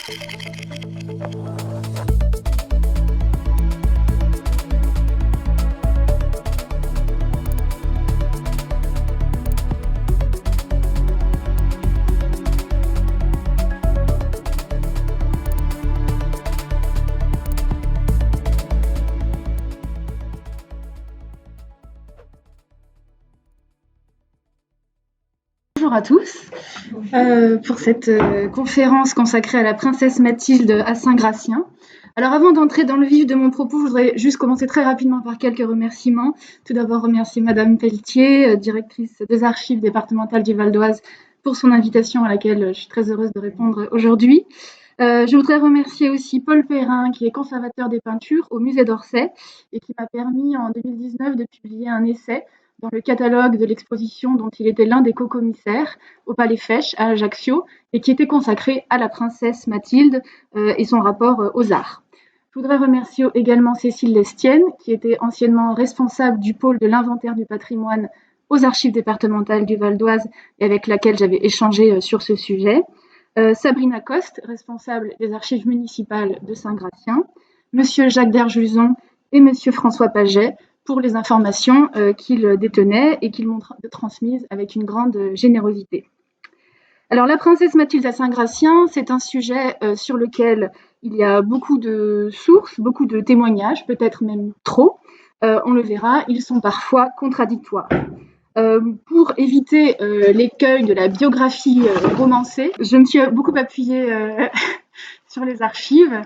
Bonjour à tous pour cette conférence consacrée à la princesse Mathilde à Saint-Gratien. Alors avant d'entrer dans le vif de mon propos, je voudrais juste commencer très rapidement par quelques remerciements. Tout d'abord remercier Madame Pelletier, directrice des archives départementales du Val d'Oise, pour son invitation à laquelle je suis très heureuse de répondre aujourd'hui. Je voudrais remercier aussi Paul Perrin, qui est conservateur des peintures au musée d'Orsay et qui m'a permis en 2019 de publier un essai dans le catalogue de l'exposition dont il était l'un des co-commissaires au Palais Fèche à Ajaccio et qui était consacré à la princesse Mathilde et son rapport aux arts. Je voudrais remercier également Cécile Lestienne, qui était anciennement responsable du pôle de l'inventaire du patrimoine aux archives départementales du Val d'Oise et avec laquelle j'avais échangé sur ce sujet. Sabrina Coste, responsable des archives municipales de Saint-Gratien, Monsieur Jacques Derjuson et Monsieur François Paget, pour les informations qu'il détenait et qu'il m'ont transmises avec une grande générosité. Alors, la princesse Mathilde à Saint-Gratien, c'est un sujet sur lequel il y a beaucoup de sources, beaucoup de témoignages, peut-être même trop. On le verra, ils sont parfois contradictoires. Pour éviter l'écueil de la biographie romancée, je me suis beaucoup appuyée sur les archives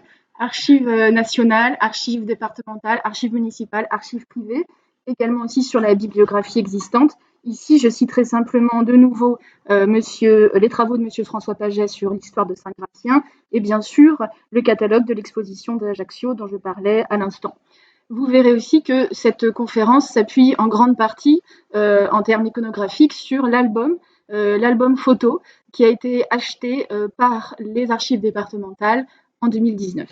nationales, archives départementales, archives municipales, archives privées, également aussi sur la bibliographie existante. Ici, je citerai simplement de nouveau les travaux de Monsieur François Paget sur l'histoire de Saint-Gratien et bien sûr le catalogue de l'exposition d'Ajaccio dont je parlais à l'instant. Vous verrez aussi que cette conférence s'appuie en grande partie, en termes iconographiques, sur l'album photo qui a été acheté par les archives départementales en 2019.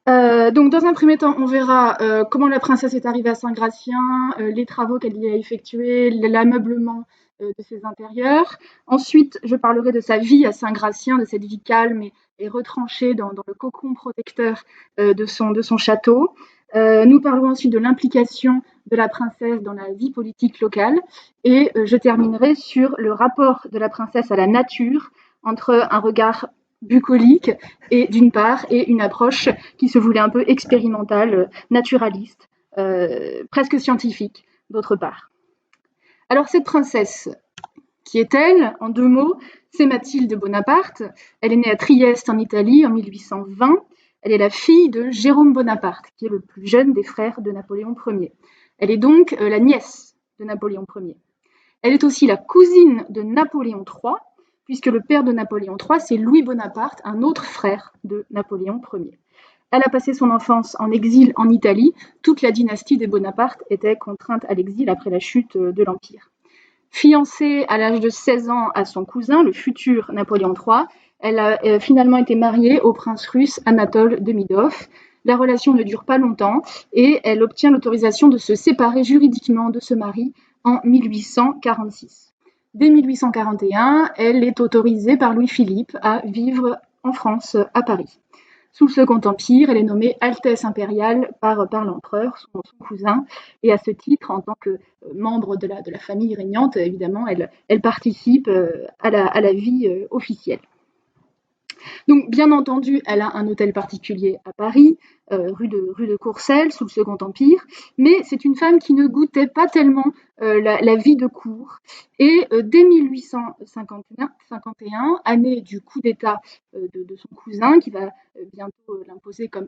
Donc, dans un premier temps, on verra comment la princesse est arrivée à Saint-Gratien, les travaux qu'elle y a effectués, l'ameublement de ses intérieurs. Ensuite, je parlerai de sa vie à Saint-Gratien, de cette vie calme et retranchée dans le cocon protecteur de son château. Nous parlerons ensuite de l'implication de la princesse dans la vie politique locale. Et je terminerai sur le rapport de la princesse à la nature, entre un regard bucolique et d'une part et une approche qui se voulait un peu expérimentale, naturaliste, presque scientifique d'autre part. Alors cette princesse, qui est-elle? En 2 mots, c'est Mathilde Bonaparte. Elle est née à Trieste en Italie en 1820. Elle est la fille de Jérôme Bonaparte, qui est le plus jeune des frères de Napoléon Ier. Elle est donc la nièce de Napoléon Ier. Elle est aussi la cousine de Napoléon III, puisque le père de Napoléon III, c'est Louis Bonaparte, un autre frère de Napoléon Ier. Elle a passé son enfance en exil en Italie. Toute la dynastie des Bonaparte était contrainte à l'exil après la chute de l'Empire. Fiancée à l'âge de 16 ans à son cousin, le futur Napoléon III, elle a finalement été mariée au prince russe Anatole Demidov. La relation ne dure pas longtemps et elle obtient l'autorisation de se séparer juridiquement de ce mari en 1846. Dès 1841, elle est autorisée par Louis-Philippe à vivre en France, à Paris. Sous le Second Empire, elle est nommée Altesse impériale par l'empereur, son cousin, et à ce titre, en tant que membre de la famille régnante, évidemment, elle participe à la vie officielle. Donc, bien entendu, elle a un hôtel particulier à Paris, rue de Courcelles, sous le Second Empire, mais c'est une femme qui ne goûtait pas tellement la vie de cour. Et dès 1851, année du coup d'État de son cousin, qui va bientôt l'imposer comme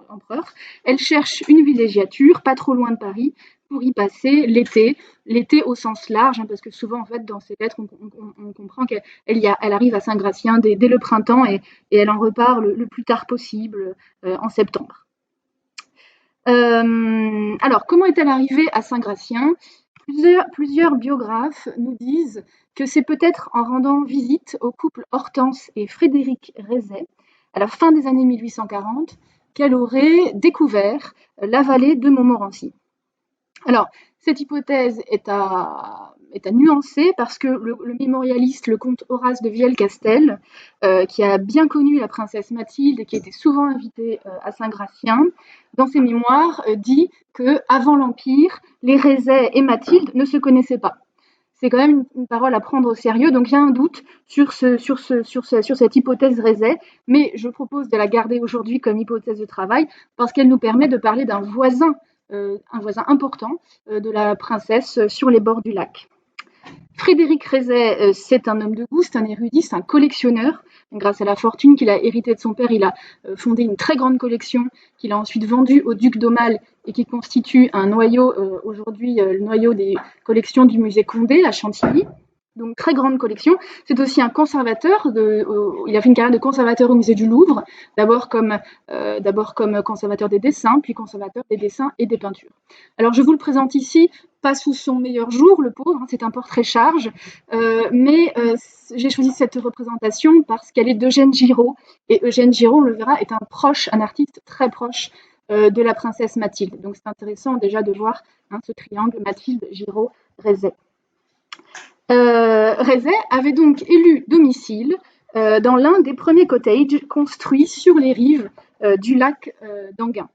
empereur, elle cherche une villégiature, pas trop loin de Paris, pour y passer l'été au sens large, parce que souvent, en fait, dans ses lettres, on comprend qu'elle arrive à Saint-Gratien dès le printemps et elle en repart le plus tard possible, en septembre. Alors, comment est-elle arrivée à Saint-Gratien? Plusieurs biographes nous disent que c'est peut-être en rendant visite au couple Hortense et Frédéric Rézet, à la fin des années 1840, qu'elle aurait découvert la vallée de Montmorency. Alors, cette hypothèse est à est à nuancer parce que le mémorialiste, le comte Horace de Viel-Castel, qui a bien connu la princesse Mathilde et qui était souvent invité à Saint-Gratien, dans ses mémoires, dit qu'avant l'Empire, les Rézet et Mathilde ne se connaissaient pas. C'est quand même une parole à prendre au sérieux, donc il y a un doute sur cette hypothèse Rézet, mais je propose de la garder aujourd'hui comme hypothèse de travail parce qu'elle nous permet de parler d'un voisin important de la princesse sur les bords du lac. Frédéric Rézet, c'est un homme de goût, c'est un érudit, c'est un collectionneur. Grâce à la fortune qu'il a héritée de son père, il a fondé une très grande collection qu'il a ensuite vendue au duc d'Aumale et qui constitue un noyau, aujourd'hui le noyau des collections du musée Condé à Chantilly. Donc très grande collection. C'est aussi un conservateur. Il a fait une carrière de conservateur au musée du Louvre, d'abord comme conservateur des dessins, puis conservateur des dessins et des peintures. Alors je vous le présente ici, pas sous son meilleur jour, le pauvre, c'est un portrait charge, mais j'ai choisi cette représentation parce qu'elle est d'Eugène Giraud, et Eugène Giraud, on le verra, est un artiste très proche de la princesse Mathilde. Donc c'est intéressant déjà de voir ce triangle Mathilde, Giraud, Rézet. Rézet avait donc élu domicile dans l'un des premiers cottages construits sur les rives du lac d'Enghien.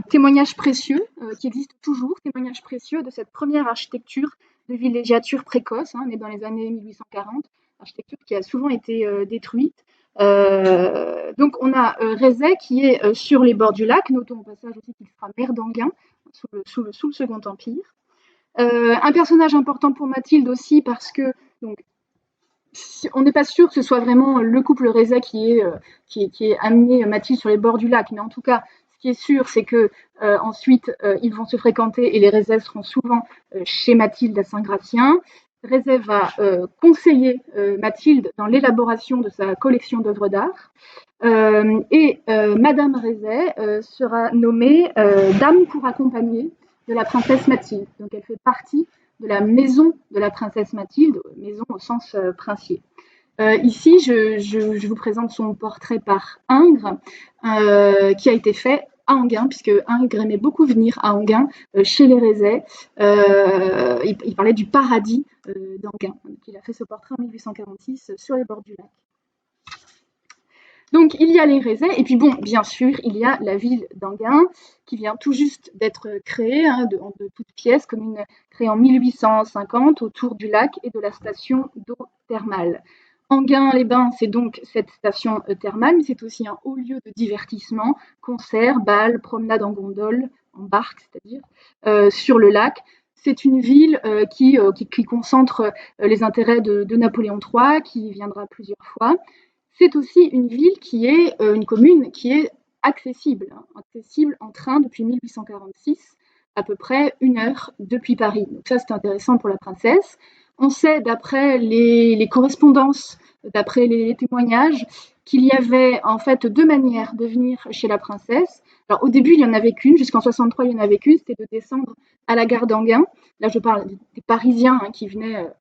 Témoignage précieux qui existe toujours, témoignage précieux de cette première architecture de villégiature précoce, née dans les années 1840, architecture qui a souvent été détruite. Donc on a Rézet qui est sur les bords du lac, notons au passage aussi qu'il sera maire d'Enghien sous le Second Empire. Un personnage important pour Mathilde aussi parce que donc, on n'est pas sûr que ce soit vraiment le couple Rézet qui ait amené Mathilde sur les bords du lac, mais en tout cas, ce qui est sûr, c'est que ensuite ils vont se fréquenter et les Rézet seront souvent chez Mathilde à Saint-Gratien. Rézet va conseiller Mathilde dans l'élaboration de sa collection d'œuvres d'art. Et Madame Rézet sera nommée dame pour accompagner de la princesse Mathilde. Donc elle fait partie de la maison de la princesse Mathilde, maison au sens princier. Ici, je vous présente son portrait par Ingres, qui a été fait à Enghien, puisque Ingres aimait beaucoup venir à Enghien, chez les Rézet. Il parlait du paradis d'Enghien. Il a fait ce portrait en 1846 sur les bords du lac. Donc il y a les Rézet, et puis bon, bien sûr, il y a la ville d'Enghien, qui vient tout juste d'être créée, de toutes pièces, commune créée en 1850 autour du lac et de la station d'eau thermale. Enghien-les-Bains, c'est donc cette station thermale, mais c'est aussi un haut lieu de divertissement, concerts, bals, promenades en gondole, en barque, c'est-à-dire, sur le lac. C'est une ville qui concentre les intérêts de Napoléon III, qui y viendra plusieurs fois. C'est aussi une ville une commune qui est accessible en train depuis 1846, à peu près 1 heure depuis Paris. Donc ça, c'est intéressant pour la princesse. On sait, d'après les correspondances, d'après les témoignages, qu'il y avait en fait 2 manières de venir chez la princesse. Alors au début, il n'y en avait qu'une, jusqu'en 63, il n'y en avait qu'une, c'était de descendre à la gare d'Enghien. Là, je parle des Parisiens qui venaient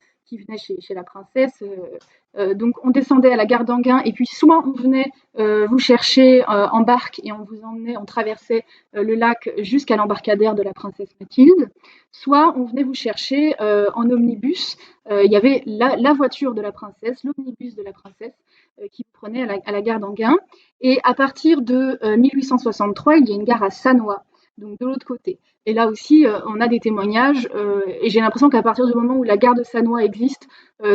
chez la princesse. Donc on descendait à la gare d'Enghien et puis soit on venait vous chercher en barque et on vous emmenait, on traversait le lac jusqu'à l'embarcadère de la princesse Mathilde, soit on venait vous chercher en omnibus. Il y avait la voiture de la princesse, l'omnibus de la princesse qui vous prenait à la gare d'Enghien. Et à partir de 1863, il y a une gare à Sannois, donc de l'autre côté. Et là aussi, on a des témoignages, et j'ai l'impression qu'à partir du moment où la gare de Sannois existe,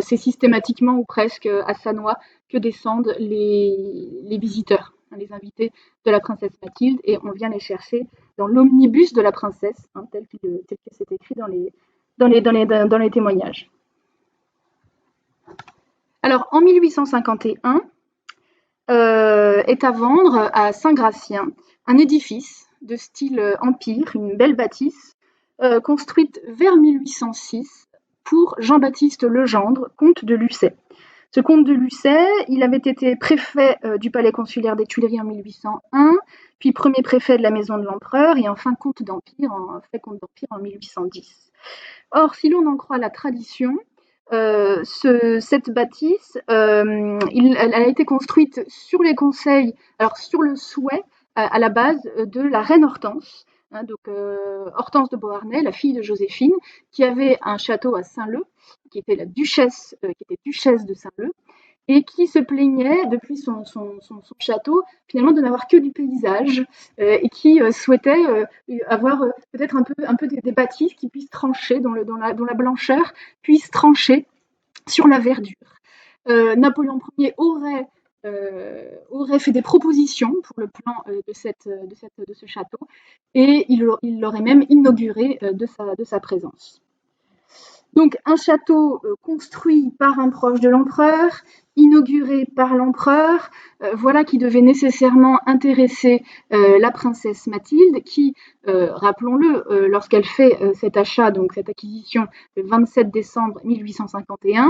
c'est systématiquement ou presque à Sannois que descendent les visiteurs, les invités de la princesse Mathilde, et on vient les chercher dans l'omnibus de la princesse, tel que c'est écrit dans les témoignages. Alors, en 1851, est à vendre à Saint-Gratien un édifice de style empire, une belle bâtisse, construite vers 1806 pour Jean-Baptiste Legendre, comte de Lucé. Ce comte de Lucé, il avait été préfet du palais consulaire des Tuileries en 1801, puis premier préfet de la maison de l'empereur, et enfin comte d'Empire, comte d'Empire en 1810. Or, si l'on en croit la tradition, cette bâtisse, elle a été construite sur les conseils, alors sur le souhait à la base de la reine Hortense, Donc Hortense de Beauharnais, la fille de Joséphine, qui avait un château à Saint-Leu, qui était duchesse de Saint-Leu, et qui se plaignait depuis son château finalement de n'avoir que du paysage, et qui souhaitait avoir peut-être un peu des bâtisses qui puissent trancher, dont la blancheur puisse trancher sur la verdure. Napoléon Ier aurait fait des propositions pour le plan de ce château, et il l'aurait même inauguré de sa présence. Donc un château construit par un proche de l'empereur, inauguré par l'empereur, voilà qui devait nécessairement intéresser la princesse Mathilde, qui, rappelons-le, lorsqu'elle fait cet achat, donc cette acquisition le 27 décembre 1851,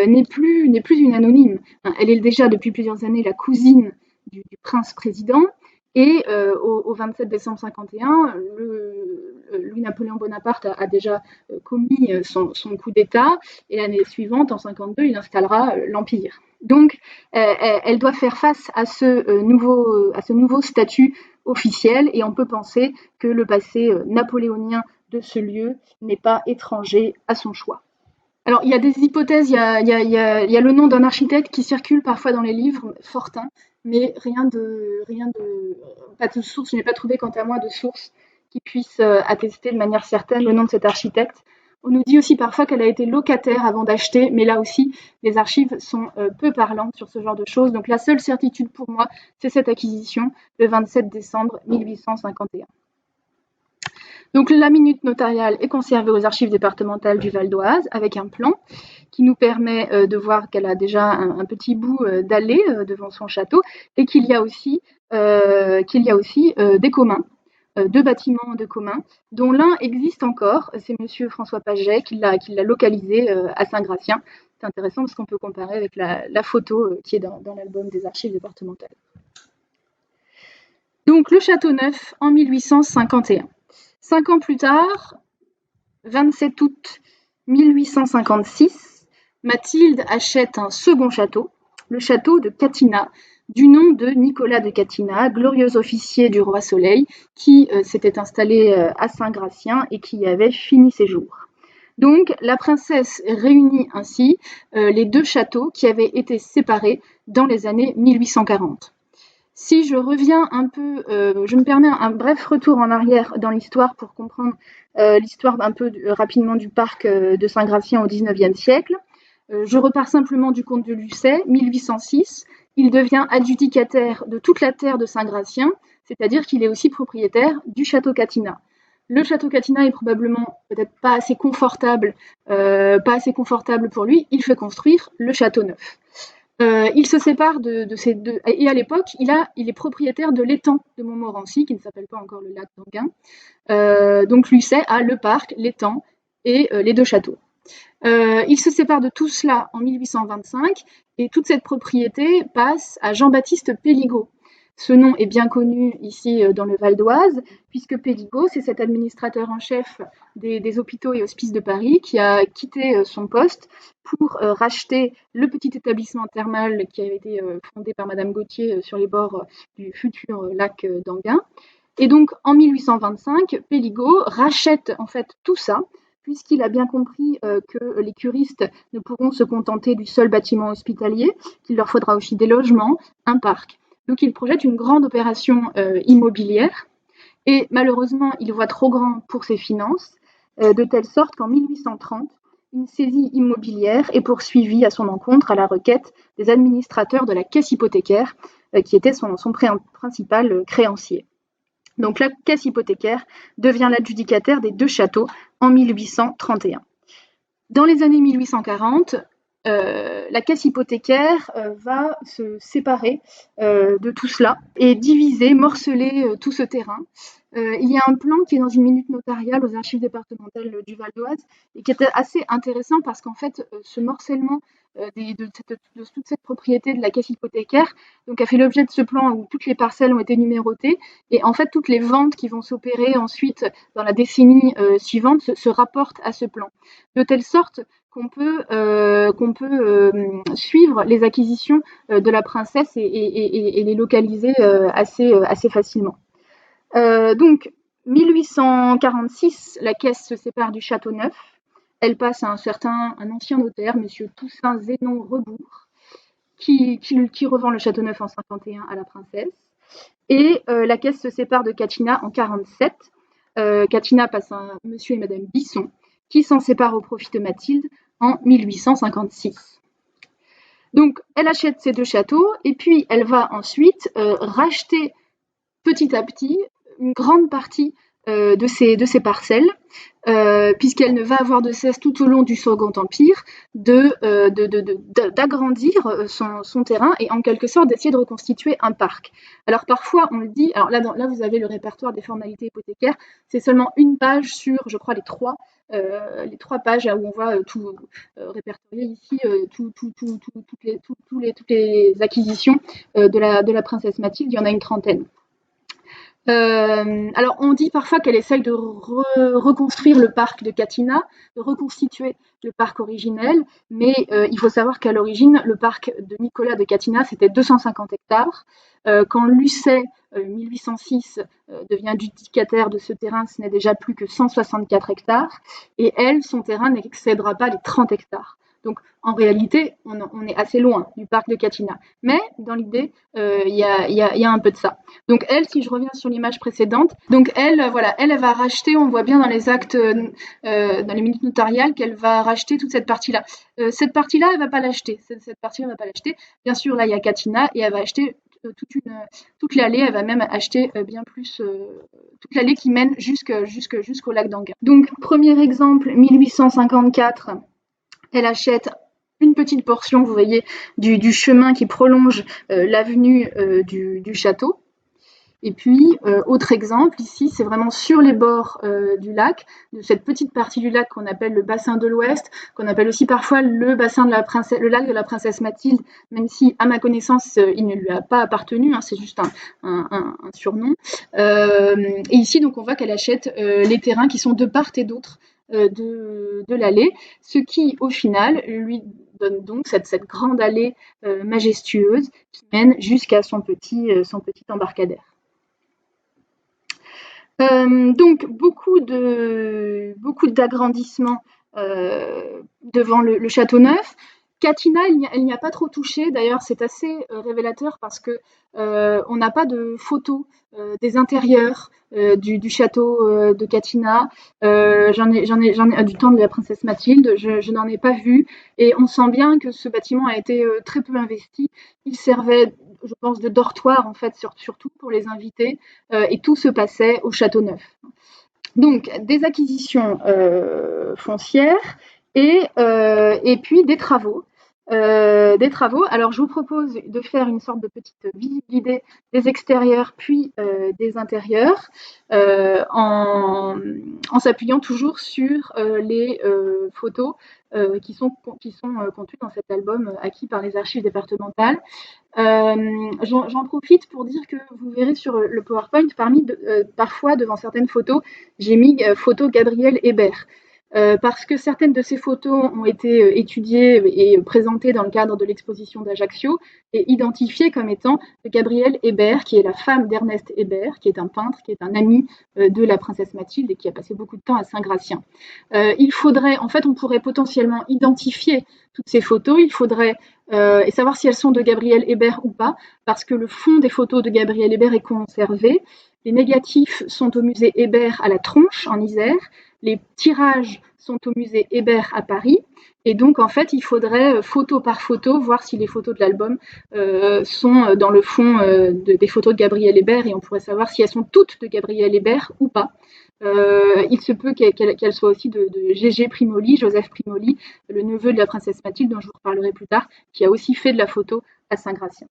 n'est plus une anonyme. Elle est déjà depuis plusieurs années la cousine du prince-président, et au 27 décembre 51, Louis-Napoléon Bonaparte a déjà commis son coup d'État, et l'année suivante, en 52, il installera l'Empire. Donc, elle doit faire face à ce nouveau statut officiel, et on peut penser que le passé napoléonien de ce lieu n'est pas étranger à son choix. Alors, il y a des hypothèses, il y a le nom d'un architecte qui circule parfois dans les livres, Fortin, mais pas de source, je n'ai pas trouvé quant à moi de source qui puisse attester de manière certaine le nom de cet architecte. On nous dit aussi parfois qu'elle a été locataire avant d'acheter, mais là aussi, les archives sont peu parlantes sur ce genre de choses. Donc la seule certitude pour moi, c'est cette acquisition le 27 décembre 1851. Donc la minute notariale est conservée aux archives départementales du Val d'Oise avec un plan qui nous permet de voir qu'elle a déjà un petit bout d'allée devant son château, et qu'il y a aussi des communs, deux bâtiments de communs, dont l'un existe encore. C'est monsieur François Paget qui l'a localisé à Saint-Gratien. C'est intéressant parce qu'on peut comparer avec la photo qui est dans l'album des archives départementales. Donc le château neuf en 1851. 5 ans plus tard, 27 août 1856, Mathilde achète un second château, le château de Catinat, du nom de Nicolas de Catinat, glorieux officier du roi Soleil, qui s'était installé à Saint-Gratien et qui y avait fini ses jours. Donc la princesse réunit ainsi les deux châteaux qui avaient été séparés dans les années 1840. Si je reviens un peu, je me permets un bref retour en arrière dans l'histoire pour comprendre l'histoire un peu rapidement du parc de Saint-Gratien au XIXe siècle. Je repars simplement du comte de Lucé, 1806. Il devient adjudicataire de toute la terre de Saint-Gratien, c'est-à-dire qu'il est aussi propriétaire du château Catinat. Le château Catinat est probablement peut-être pas assez confortable pour lui. Il fait construire le château neuf. Il se sépare de ces deux, et à l'époque, il est propriétaire de l'étang de Montmorency, qui ne s'appelle pas encore le lac d'Anguin. Donc Lucé a le parc, l'étang et les deux châteaux. Il se sépare de tout cela en 1825, et toute cette propriété passe à Jean-Baptiste Péligot. Ce nom est bien connu ici dans le Val d'Oise, puisque Péligot, c'est cet administrateur en chef des hôpitaux et hospices de Paris qui a quitté son poste pour racheter le petit établissement thermal qui avait été fondé par Madame Gauthier sur les bords du futur lac d'Anguin. Et donc en 1825, Péligot rachète en fait tout ça, puisqu'il a bien compris que les curistes ne pourront se contenter du seul bâtiment hospitalier, qu'il leur faudra aussi des logements, un parc. Donc il projette une grande opération immobilière, et malheureusement il voit trop grand pour ses finances, de telle sorte qu'en 1830, une saisie immobilière est poursuivie à son encontre à la requête des administrateurs de la caisse hypothécaire, qui était son principal créancier. Donc la caisse hypothécaire devient l'adjudicataire des deux châteaux en 1831. Dans les années 1840, la caisse hypothécaire va se séparer de tout cela et diviser, morceler tout ce terrain. Il y a un plan qui est dans une minute notariale aux archives départementales du Val d'Oise et qui était assez intéressant parce qu'en fait, ce morcellement de toute cette propriété de la caisse hypothécaire donc, a fait l'objet de ce plan où toutes les parcelles ont été numérotées, et en fait toutes les ventes qui vont s'opérer ensuite dans la décennie suivante se rapportent à ce plan, de telle sorte qu'on peut suivre les acquisitions de la princesse et les localiser assez facilement. Donc 1846, la caisse se sépare du Châteauneuf. Elle passe à un ancien notaire, monsieur Toussaint Zénon Rebourg, qui revend le Châteauneuf en 51 à la princesse. Et la caisse se sépare de Catinat en 47. Catinat passe à monsieur et madame Bisson, qui s'en séparent au profit de Mathilde en 1856. Donc, elle achète ces 2 châteaux et puis elle va ensuite racheter petit à petit une grande partie de ces parcelles, puisqu'elle ne va avoir de cesse tout au long du Second Empire d'agrandir son terrain et en quelque sorte d'essayer de reconstituer un parc. Alors parfois on le dit, alors là vous avez le répertoire des formalités hypothécaires, c'est seulement une page sur, je crois, les trois pages où on voit tout répertorier ici, toutes les acquisitions de la princesse Mathilde, il y en a une trentaine. Alors on dit parfois qu'elle essaye de reconstruire le parc de Catinat, de reconstituer le parc originel, mais il faut savoir qu'à l'origine, le parc de Nicolas de Catinat, c'était 250 hectares. Quand Lucet, 1806, devient judicataire de ce terrain, ce n'est déjà plus que 164 hectares, et elle, son terrain n'excédera pas les 30 hectares. Donc, en réalité, on est assez loin du parc de Catinat. Mais, dans l'idée, il y a un peu de ça. Donc, elle, si je reviens sur l'image précédente, donc elle va racheter, on voit bien dans les actes, dans les minutes notariales, qu'elle va racheter toute cette partie-là. Cette partie-là, elle ne va pas l'acheter. Cette partie-là, elle ne va pas l'acheter. Bien sûr, là, il y a Catinat, et elle va acheter toute l'allée, elle va même acheter bien plus, toute l'allée qui mène jusqu'au lac d'Anguin. Donc, premier exemple, 1854, elle achète une petite portion, vous voyez, du chemin qui prolonge l'avenue du château. Et puis, autre exemple, ici, c'est vraiment sur les bords du lac, de cette petite partie du lac qu'on appelle le bassin de l'Ouest, qu'on appelle aussi parfois le lac de la princesse Mathilde, même si, à ma connaissance, il ne lui a pas appartenu, c'est juste un surnom. Et ici, donc, on voit qu'elle achète les terrains qui sont de part et d'autre de l'allée, ce qui, au final, lui donne donc cette grande allée majestueuse qui mène jusqu'à son petit embarcadère. Donc beaucoup d'agrandissements devant le Châteauneuf. Catinat, elle n'y a pas trop touché. D'ailleurs, c'est assez révélateur parce que on n'a pas de photos des intérieurs du château de Catinat. J'en ai du temps de la princesse Mathilde, je n'en ai pas vu. Et on sent bien que ce bâtiment a été très peu investi. Il servait, je pense, de dortoir en fait, surtout pour les invités, et tout se passait au Châteauneuf. Donc des acquisitions foncières et puis des travaux. Alors, je vous propose de faire une sorte de petite visite guidée des extérieurs puis des intérieurs en s'appuyant toujours sur les photos qui sont contenues dans cet album acquis par les archives départementales. J'en profite pour dire que vous verrez sur le PowerPoint, parfois devant certaines photos, j'ai mis photo Gabriel Hébert. Parce que certaines de ces photos ont été étudiées et présentées dans le cadre de l'exposition d'Ajaccio et identifiées comme étant Gabrielle Hébert, qui est la femme d'Ernest Hébert, qui est un peintre, qui est un ami de la princesse Mathilde et qui a passé beaucoup de temps à Saint-Gratien. On pourrait potentiellement identifier toutes ces photos, et savoir si elles sont de Gabrielle Hébert ou pas, parce que le fond des photos de Gabrielle Hébert est conservé. Les négatifs sont au musée Hébert à la Tronche, en Isère. Les tirages sont au musée Hébert à Paris. Et donc, en fait, il faudrait, photo par photo, voir si les photos de l'album sont dans le fond des photos de Gabrielle Hébert, et on pourrait savoir si elles sont toutes de Gabrielle Hébert ou pas. Il se peut qu'elles soient aussi de Gégé Primoli, Joseph Primoli, le neveu de la princesse Mathilde, dont je vous reparlerai plus tard, qui a aussi fait de la photo à Saint-Gratien.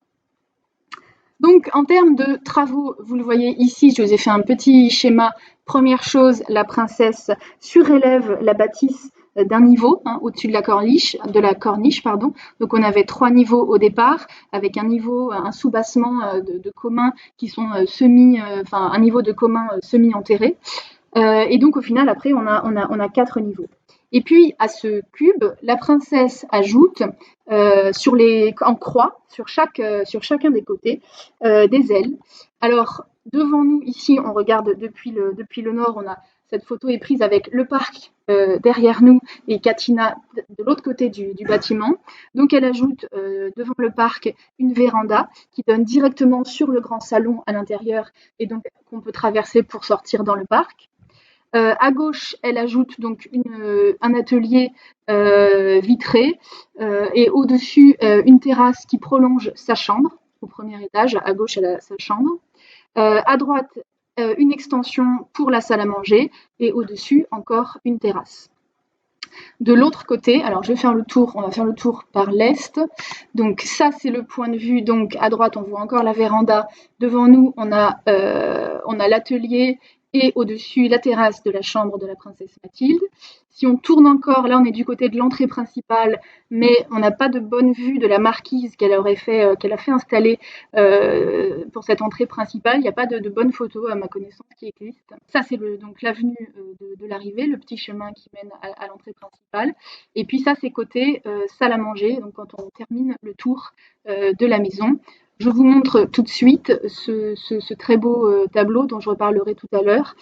Donc, en termes de travaux, vous le voyez ici, je vous ai fait un petit schéma. Première chose, la princesse surélève la bâtisse d'un niveau au-dessus de la corniche, Donc, on avait 3 niveaux au départ, avec un soubassement de communs qui sont un niveau de commun semi-enterré. Et donc, au final, après, on a 4 niveaux. Et puis, à ce cube, la princesse ajoute en croix, sur chacun des côtés, des ailes. Alors, Devant nous, ici, on regarde depuis le nord, cette photo est prise avec le parc derrière nous et Katina de l'autre côté du bâtiment. Donc elle ajoute devant le parc une véranda qui donne directement sur le grand salon à l'intérieur et donc qu'on peut traverser pour sortir dans le parc. À gauche, elle ajoute donc un atelier vitré et au-dessus une terrasse qui prolonge sa chambre au premier étage. À gauche, elle a sa chambre. À droite, une extension pour la salle à manger et au-dessus encore une terrasse. De l'autre côté, alors je vais faire le tour, on va faire le tour par l'est. Donc ça c'est le point de vue, donc à droite on voit encore la véranda. Devant nous on a l'atelier et au-dessus la terrasse de la chambre de la princesse Mathilde. Si on tourne encore, là on est du côté de l'entrée principale, mais on n'a pas de bonne vue de la marquise qu'elle a fait installer pour cette entrée principale. Il n'y a pas de bonne photo à ma connaissance qui existe. Ça c'est donc l'avenue de l'arrivée, le petit chemin qui mène à l'entrée principale. Et puis ça c'est côté salle à manger, donc quand on termine le tour de la maison. Je vous montre tout de suite ce très beau tableau dont je reparlerai tout à l'heure,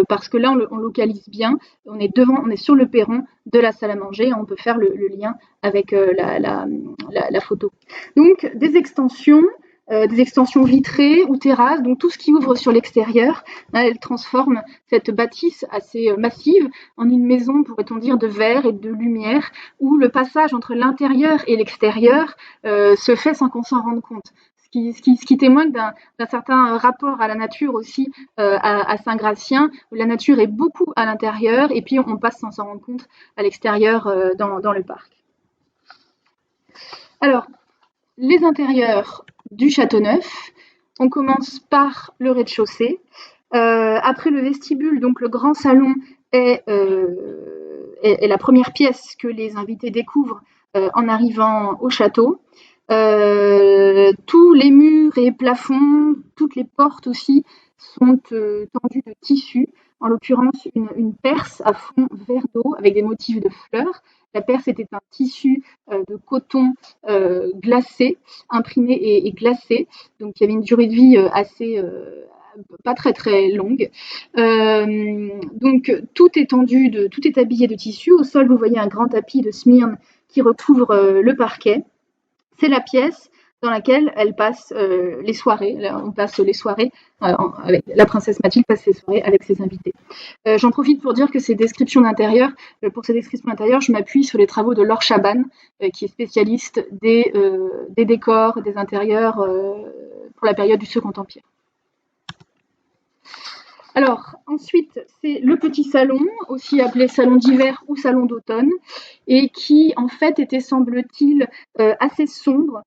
parce que là on localise bien. On est sur le perron de la salle à manger, et on peut faire le lien avec la photo. Donc des extensions vitrées ou terrasses, donc tout ce qui ouvre sur l'extérieur. Elle transforme cette bâtisse assez massive en une maison, pourrait-on dire, de verre et de lumière, où le passage entre l'intérieur et l'extérieur se fait sans qu'on s'en rende compte. Ce qui témoigne d'un certain rapport à la nature aussi à Saint-Gratien, où la nature est beaucoup à l'intérieur et puis on passe sans s'en rendre compte à l'extérieur dans le parc. Alors, les intérieurs du Châteauneuf, on commence par le rez-de-chaussée. Après le vestibule, donc le grand salon est la première pièce que les invités découvrent en arrivant au château. Tous les murs et plafonds, toutes les portes aussi sont tendues de tissu, en l'occurrence une perse à fond vert d'eau avec des motifs de fleurs. La perse était un tissu de coton glacé, imprimé et glacé, donc il y avait une durée de vie assez pas très très longue. Donc tout est habillé de tissu. Au sol, vous voyez un grand tapis de Smyrne qui recouvre le parquet. C'est la pièce dans laquelle elle passe les soirées. On passe les soirées avec la princesse Mathilde passe ses soirées avec ses invités. J'en profite pour dire que pour ces descriptions d'intérieur, je m'appuie sur les travaux de Laure Chaban, qui est spécialiste des décors, des intérieurs pour la période du Second Empire. Alors, ensuite, c'est le petit salon, aussi appelé salon d'hiver ou salon d'automne, et qui, en fait, était, semble-t-il, assez sombre,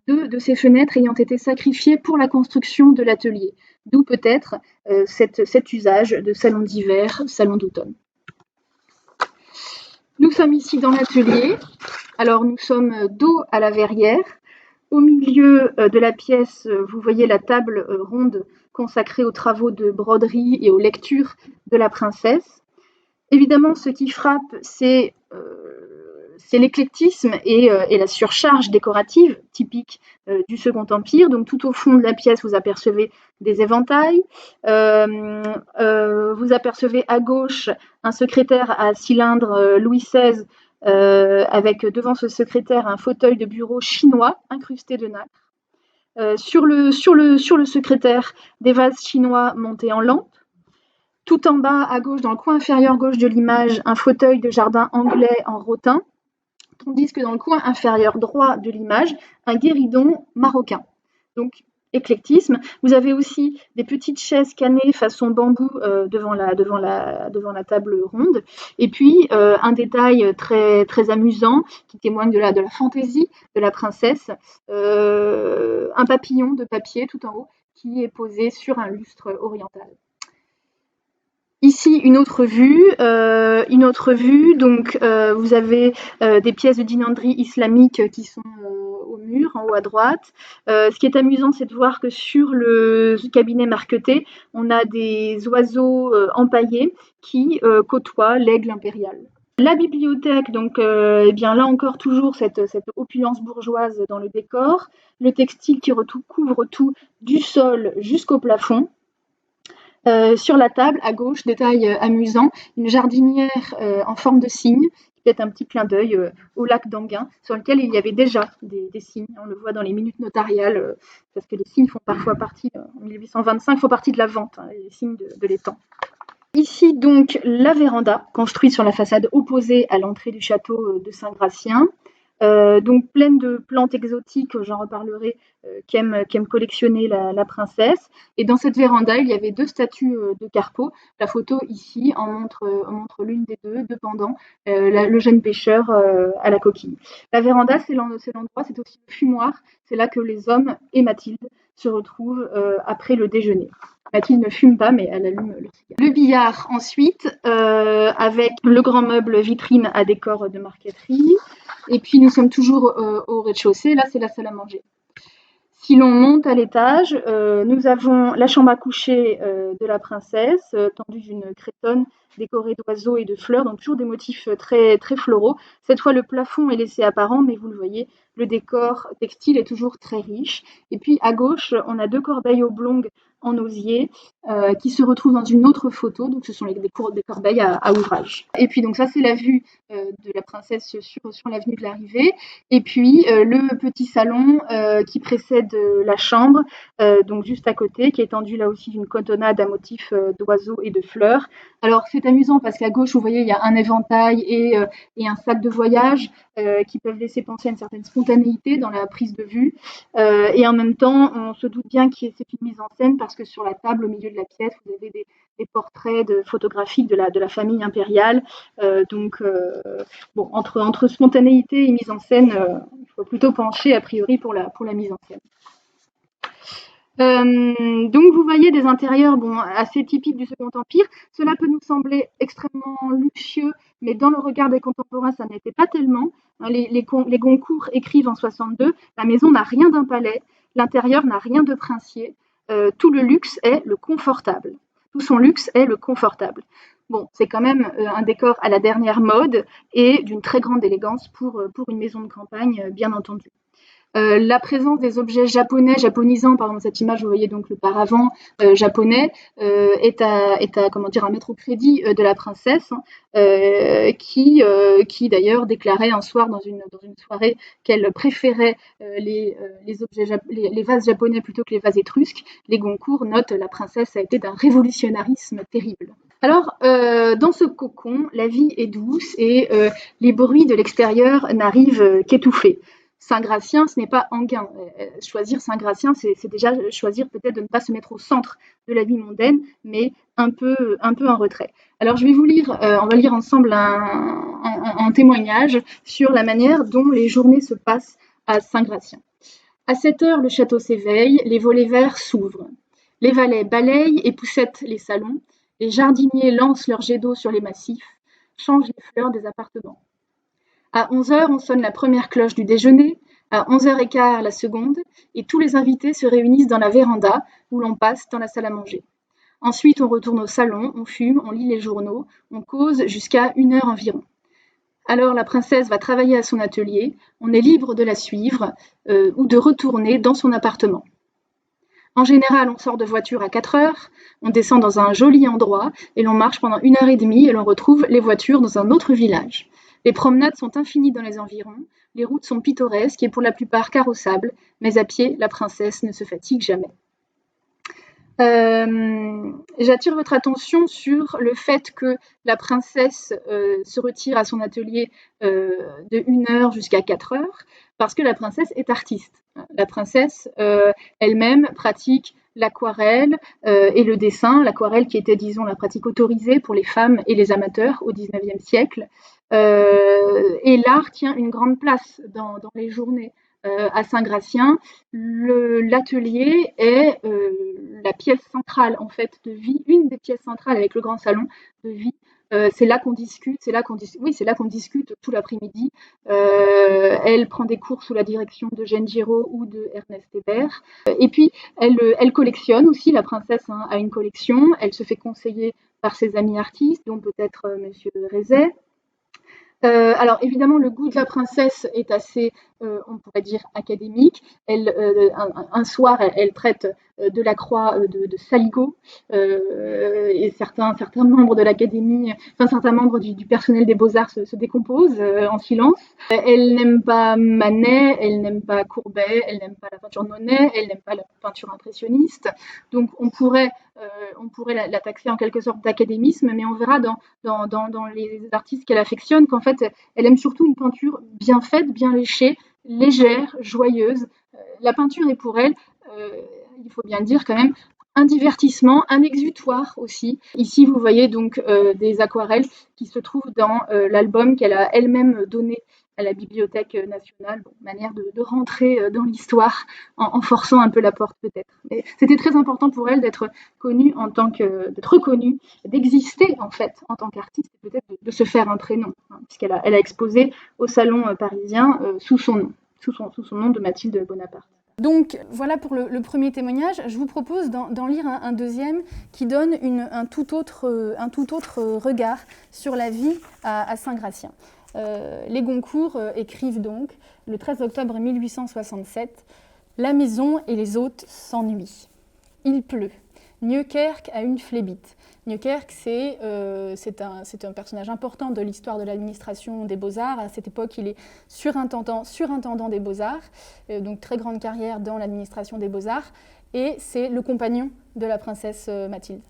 deux de ses fenêtres ayant été sacrifiées pour la construction de l'atelier. D'où peut-être cet usage de salon d'hiver, salon d'automne. Nous sommes ici dans l'atelier. Alors, nous sommes dos à la verrière. Au milieu de la pièce, vous voyez la table ronde consacrée aux travaux de broderie et aux lectures de la princesse. Évidemment, ce qui frappe, c'est l'éclectisme et la surcharge décorative typique du Second Empire. Donc, tout au fond de la pièce, vous apercevez des éventails. Vous apercevez à gauche un secrétaire à cylindre Louis XVI avec devant ce secrétaire un fauteuil de bureau chinois incrusté de nacre. Sur le secrétaire, des vases chinois montés en lampe. Tout en bas, à gauche, dans le coin inférieur gauche de l'image, un fauteuil de jardin anglais en rotin, tandis que dans le coin inférieur droit de l'image, un guéridon marocain. Donc, éclectisme. Vous avez aussi des petites chaises cannées façon bambou devant la table ronde. Et puis, un détail très, très amusant qui témoigne de la fantaisie de la princesse, un papillon de papier tout en haut qui est posé sur un lustre oriental. Ici, une autre vue. Donc, vous avez des pièces de dininderie islamique qui sont au mur, en haut à droite. Ce qui est amusant, c'est de voir que sur le cabinet marqueté, on a des oiseaux empaillés qui côtoient l'aigle impérial. La bibliothèque, donc, eh bien là encore toujours cette opulence bourgeoise dans le décor, le textile qui couvre tout du sol jusqu'au plafond. Sur la table, à gauche, détail amusant, une jardinière en forme de cygne, qui est un petit clin d'œil au lac d'Anguin, sur lequel il y avait déjà des cygnes. On le voit dans les minutes notariales, parce que les cygnes font parfois partie, en 1825, font partie de la vente, hein, les cygnes de l'étang. Ici donc la véranda, construite sur la façade opposée à l'entrée du château de Saint-Gratien, donc pleine de plantes exotiques, j'en reparlerai, qu'aime collectionner la princesse. Et dans cette véranda, il y avait 2 statues de Carpeaux. La photo ici en montre l'une des deux pendant le jeune pêcheur à la coquille. La véranda, c'est l'endroit, c'est aussi le fumoir. C'est là que les hommes et Mathilde se retrouvent après le déjeuner. Mathilde ne fume pas, mais elle allume le cigare. Le billard ensuite, avec le grand meuble vitrine à décor de marqueterie. Et puis nous sommes toujours au rez-de-chaussée, là c'est la salle à manger. Si l'on monte à l'étage, nous avons la chambre à coucher de la princesse, tendue d'une cretonne décorée d'oiseaux et de fleurs, donc toujours des motifs très, très floraux. Cette fois, le plafond est laissé apparent, mais vous le voyez, le décor textile est toujours très riche. Et puis à gauche, on a 2 corbeilles oblongues en osier qui se retrouvent dans une autre photo. Donc ce sont des corbeilles à ouvrage. Et puis donc ça, c'est la vue de la princesse sur l'avenue de l'Arrivée. Et puis le petit salon qui précède la chambre, donc juste à côté, qui est tendu là aussi d'une cotonnade à motifs d'oiseaux et de fleurs. Alors c'est amusant parce qu'à gauche, vous voyez, il y a un éventail et un sac de voyage qui peuvent laisser penser à une certaine spontanéité dans la prise de vue. Et en même temps, on se doute bien que c'est une mise en scène parce que sur la table, au milieu de la pièce, vous avez des portraits photographiques de la famille impériale. Bon, entre spontanéité et mise en scène, il faut plutôt pencher a priori pour la mise en scène. Donc vous voyez des intérieurs assez typiques du Second Empire. Cela peut nous sembler extrêmement luxueux, mais dans le regard des contemporains, ça n'était pas tellement. Les Goncourt écrivent en 62, la maison n'a rien d'un palais, l'intérieur n'a rien de princier, tout le luxe est le confortable. Tout son luxe est le confortable. Bon, c'est quand même un décor à la dernière mode et d'une très grande élégance pour une maison de campagne, bien entendu. La présence des objets japonais, japonisants, par exemple cette image, vous voyez donc le paravent japonais, est à mettre au crédit de la princesse, qui d'ailleurs déclarait un soir dans une soirée qu'elle préférait les vases japonais plutôt que les vases étrusques. Les Goncourt notent la princesse a été d'un révolutionnarisme terrible. Alors, dans ce cocon, la vie est douce et les bruits de l'extérieur n'arrivent qu'étouffés. Saint-Gratien, ce n'est pas Anguin. Choisir Saint-Gratien, c'est déjà choisir peut-être de ne pas se mettre au centre de la vie mondaine, mais un peu en retrait. Alors je vais vous lire, on va lire ensemble un témoignage sur la manière dont les journées se passent à Saint-Gratien. À 7 heures, le château s'éveille, les volets verts s'ouvrent. Les valets balayent et poussettent les salons, les jardiniers lancent leurs jets d'eau sur les massifs, changent les fleurs des appartements. À 11h, on sonne la première cloche du déjeuner, à 11h15 la seconde, et tous les invités se réunissent dans la véranda où l'on passe dans la salle à manger. Ensuite, on retourne au salon, on fume, on lit les journaux, on cause jusqu'à 1h environ. Alors la princesse va travailler à son atelier, on est libre de la suivre ou de retourner dans son appartement. En général, on sort de voiture à 4h, on descend dans un joli endroit et l'on marche pendant 1h30 et l'on retrouve les voitures dans un autre village. Les promenades sont infinies dans les environs, les routes sont pittoresques et pour la plupart carrossables, mais à pied, la princesse ne se fatigue jamais. J'attire votre attention sur le fait que la princesse se retire à son atelier de 1h jusqu'à 4h parce que la princesse est artiste. La princesse elle-même pratique l'aquarelle et le dessin, l'aquarelle qui était, disons, la pratique autorisée pour les femmes et les amateurs au XIXe siècle. Et l'art tient une grande place dans les journées à Saint-Gratien. L'atelier est la pièce centrale en fait de vie, une des pièces centrales avec le grand salon de vie. C'est là qu'on discute, c'est là qu'on discute tout l'après-midi. Elle prend des cours sous la direction de Jeanne Giraud ou de Ernest Hébert. Et puis, elle collectionne aussi, la princesse a une collection. Elle se fait conseiller par ses amis artistes, dont peut-être Monsieur Rézet. Alors évidemment, le goût de la princesse est assez, on pourrait dire, académique. Un soir, elle traite de la croix de Saligo, et certains membres de l'académie, enfin certains membres du personnel des beaux-arts se décomposent en silence. Elle n'aime pas Manet, elle n'aime pas Courbet, elle n'aime pas la peinture Monet, elle n'aime pas la peinture impressionniste. Donc on pourrait la taxer en quelque sorte d'académisme, mais on verra dans les artistes qu'elle affectionne qu'en fait, elle aime surtout une peinture bien faite, bien léchée, légère, joyeuse. La peinture est pour elle, il faut bien le dire quand même, un divertissement, un exutoire aussi. Ici, vous voyez donc des aquarelles qui se trouvent dans l'album qu'elle a elle-même donné à la Bibliothèque nationale, manière de rentrer dans l'histoire en forçant un peu la porte peut-être. Mais c'était très important pour elle d'être connue d'être reconnue, d'exister en fait en tant qu'artiste et peut-être de se faire un prénom, puisqu'elle a exposé au Salon parisien sous son nom de Mathilde Bonaparte. Donc voilà pour le premier témoignage. Je vous propose d'en lire un deuxième qui donne un tout autre regard sur la vie à Saint-Gratien. Les Goncourt écrivent donc, le 13 octobre 1867, « La maison et les hôtes s'ennuient. Il pleut. Nieuwkerk a une flébite. » Nieuwkerk, c'est un personnage important de l'histoire de l'administration des Beaux-Arts. À cette époque, il est surintendant des Beaux-Arts, donc très grande carrière dans l'administration des Beaux-Arts, et c'est le compagnon de la princesse Mathilde.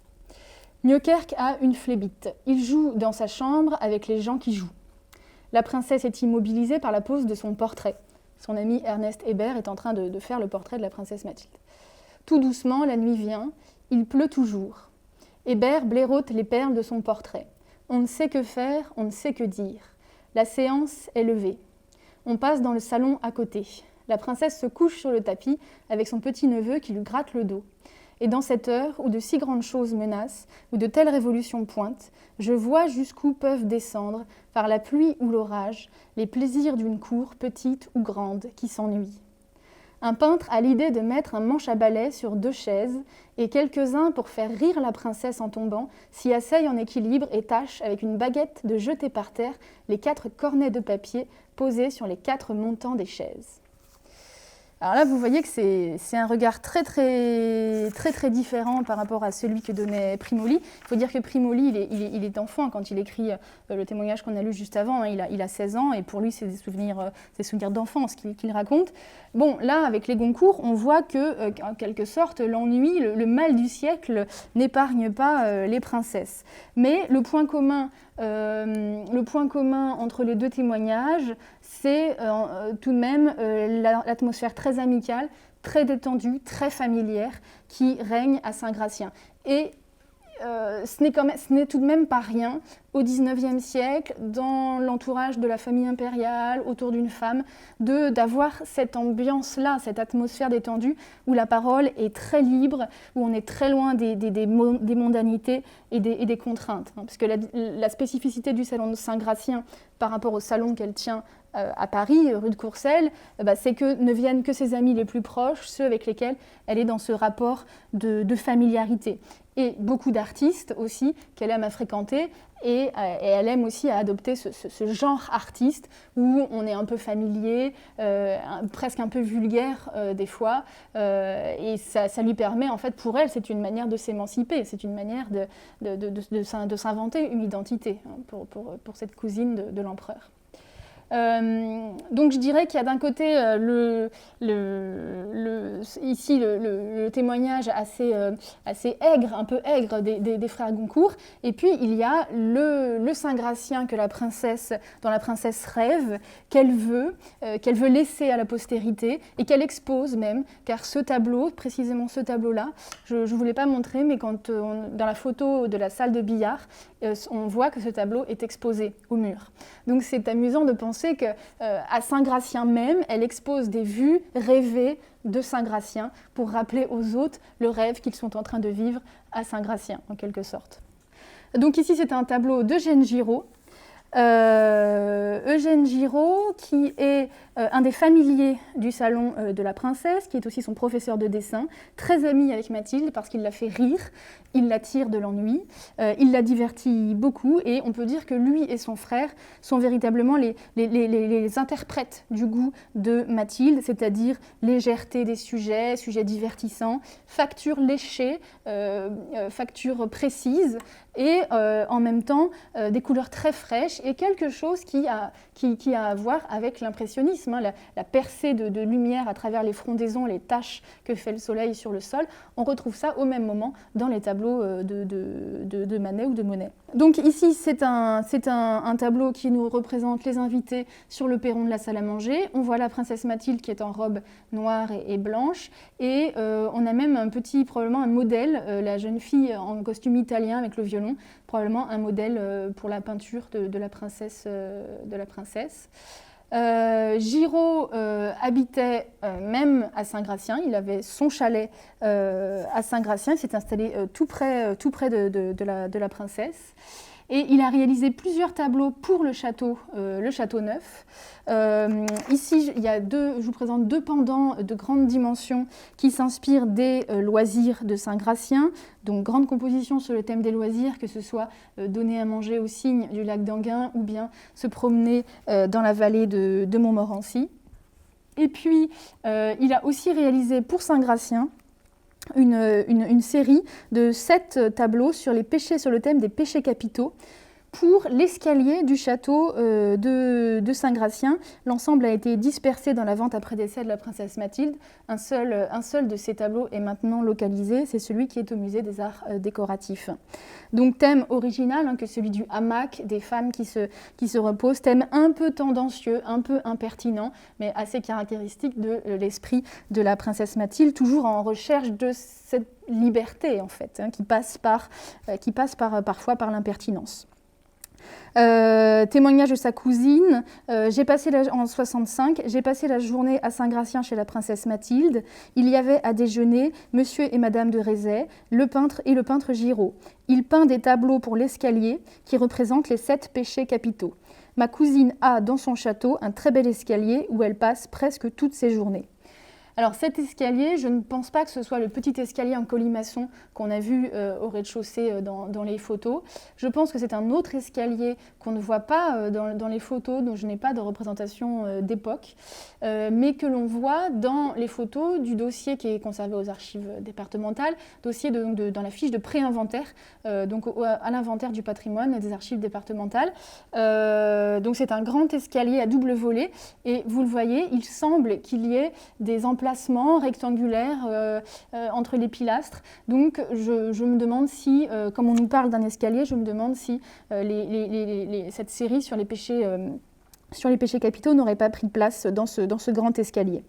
Nieuwkerk a une flébite. Il joue dans sa chambre avec les gens qui jouent. La princesse est immobilisée par la pose de son portrait. Son ami Ernest Hébert est en train de faire le portrait de la princesse Mathilde. Tout doucement, la nuit vient, il pleut toujours. Hébert blaireaute les perles de son portrait. On ne sait que faire, on ne sait que dire. La séance est levée. On passe dans le salon à côté. La princesse se couche sur le tapis avec son petit-neveu qui lui gratte le dos. Et dans cette heure où de si grandes choses menacent, où de telles révolutions pointent, je vois jusqu'où peuvent descendre, par la pluie ou l'orage, les plaisirs d'une cour petite ou grande qui s'ennuie. Un peintre a l'idée de mettre un manche à balai sur 2 chaises et quelques-uns, pour faire rire la princesse en tombant, s'y asseyent en équilibre et tâchent, avec une baguette, de jeter par terre les 4 cornets de papier posés sur les 4 montants des chaises. Alors là, vous voyez que c'est un regard très différent par rapport à celui que donnait Primo Levi. Il faut dire que Primo Levi, il est enfant quand il écrit le témoignage qu'on a lu juste avant. Hein, il a 16 ans et pour lui, c'est des souvenirs d'enfance qu'il raconte. Bon, là, avec les Goncourt, on voit que, en quelque sorte, l'ennui, le mal du siècle n'épargne pas les princesses. Mais le point commun entre les deux témoignages, c'est tout de même l'atmosphère très amicale, très détendue, très familière qui règne à Saint-Gratien. Et ce n'est tout de même pas rien au XIXe siècle, dans l'entourage de la famille impériale, autour d'une femme, d'avoir cette ambiance-là, cette atmosphère détendue, où la parole est très libre, où on est très loin des mondanités et des contraintes. Hein, parce que la spécificité du salon de Saint-Gratien par rapport au salon qu'elle tient à Paris, rue de Courcelles, c'est que ne viennent que ses amis les plus proches, ceux avec lesquels elle est dans ce rapport de familiarité. Et beaucoup d'artistes aussi qu'elle aime à fréquenter, et elle aime aussi à adopter ce genre artiste où on est un peu familier, presque un peu vulgaire des fois, et ça lui permet, en fait, pour elle, c'est une manière de s'émanciper, c'est une manière de s'inventer une identité, hein, pour cette cousine de l'empereur. Donc je dirais qu'il y a d'un côté ici le témoignage assez aigre, un peu aigre des frères Goncourt, et puis il y a le Saint-Gratien dont la princesse rêve, qu'elle veut laisser à la postérité et qu'elle expose même, car ce tableau, précisément ce tableau-là, je ne vous l'ai pas montré, mais dans la photo de la salle de billard, on voit que ce tableau est exposé au mur. Donc c'est amusant de penser qu'à Saint-Gratien même, elle expose des vues rêvées de Saint-Gratien pour rappeler aux autres le rêve qu'ils sont en train de vivre à Saint-Gratien, en quelque sorte. Donc ici, c'est un tableau d'Eugène Giraud. Eugène Giraud, qui est un des familiers du salon de la princesse, qui est aussi son professeur de dessin, très ami avec Mathilde parce qu'il la fait rire, il la tire de l'ennui, il la divertit beaucoup, et on peut dire que lui et son frère sont véritablement les interprètes du goût de Mathilde, c'est-à-dire légèreté des sujets divertissants, facture léchée, facture précise, et en même temps des couleurs très fraîches, et quelque chose qui a à voir avec l'impressionnisme, hein, la percée de lumière à travers les frondaisons, les taches que fait le soleil sur le sol. On retrouve ça au même moment dans les tableaux de Manet ou de Monet. Donc ici, c'est un tableau qui nous représente les invités sur le perron de la salle à manger. On voit la princesse Mathilde qui est en robe noire et blanche, et on a même probablement un modèle, la jeune fille en costume italien avec le violon, probablement un modèle pour la peinture de la princesse. Giraud habitait même à Saint-Gratien, il avait son chalet à Saint-Gratien, il s'est installé tout près de la princesse. Et il a réalisé plusieurs tableaux pour le château neuf. Ici, je vous présente deux pendants de grande dimension qui s'inspirent des loisirs de Saint-Gratien. Donc, grande composition sur le thème des loisirs, que ce soit donner à manger aux cygnes du lac d'Enghien ou bien se promener dans la vallée de Montmorency. Et puis, il a aussi réalisé pour Saint-Gratien une série de 7 tableaux sur le thème des péchés capitaux pour l'escalier du château de Saint-Gratien. L'ensemble a été dispersé dans la vente après décès de la princesse Mathilde. Un seul de ces tableaux est maintenant localisé, c'est celui qui est au musée des arts décoratifs. Donc thème original, hein, que celui du hamac, des femmes qui se reposent, thème un peu tendancieux, un peu impertinent, mais assez caractéristique de l'esprit de la princesse Mathilde, toujours en recherche de cette liberté en fait, hein, qui passe parfois par l'impertinence. Témoignage de sa cousine, en 1965, j'ai passé la journée à Saint-Gratien chez la princesse Mathilde. Il y avait à déjeuner monsieur et madame de Rézet, le peintre Giraud. Il peint des tableaux pour l'escalier qui représentent les 7 péchés capitaux. Ma cousine a dans son château un très bel escalier où elle passe presque toutes ses journées. Alors cet escalier, je ne pense pas que ce soit le petit escalier en colimaçon qu'on a vu au rez-de-chaussée dans les photos. Je pense que c'est un autre escalier qu'on ne voit pas dans les photos, dont je n'ai pas de représentation d'époque, mais que l'on voit dans les photos du dossier qui est conservé aux archives départementales, dossier dans la fiche de pré-inventaire, donc à l'inventaire du patrimoine des archives départementales. Donc c'est un grand escalier à double volet, et vous le voyez, il semble qu'il y ait des emplacements rectangulaires entre les pilastres. Donc je me demande si, comme on nous parle d'un escalier, je me demande si cette série sur les péchés capitaux n'aurait pas pris place dans ce grand escalier.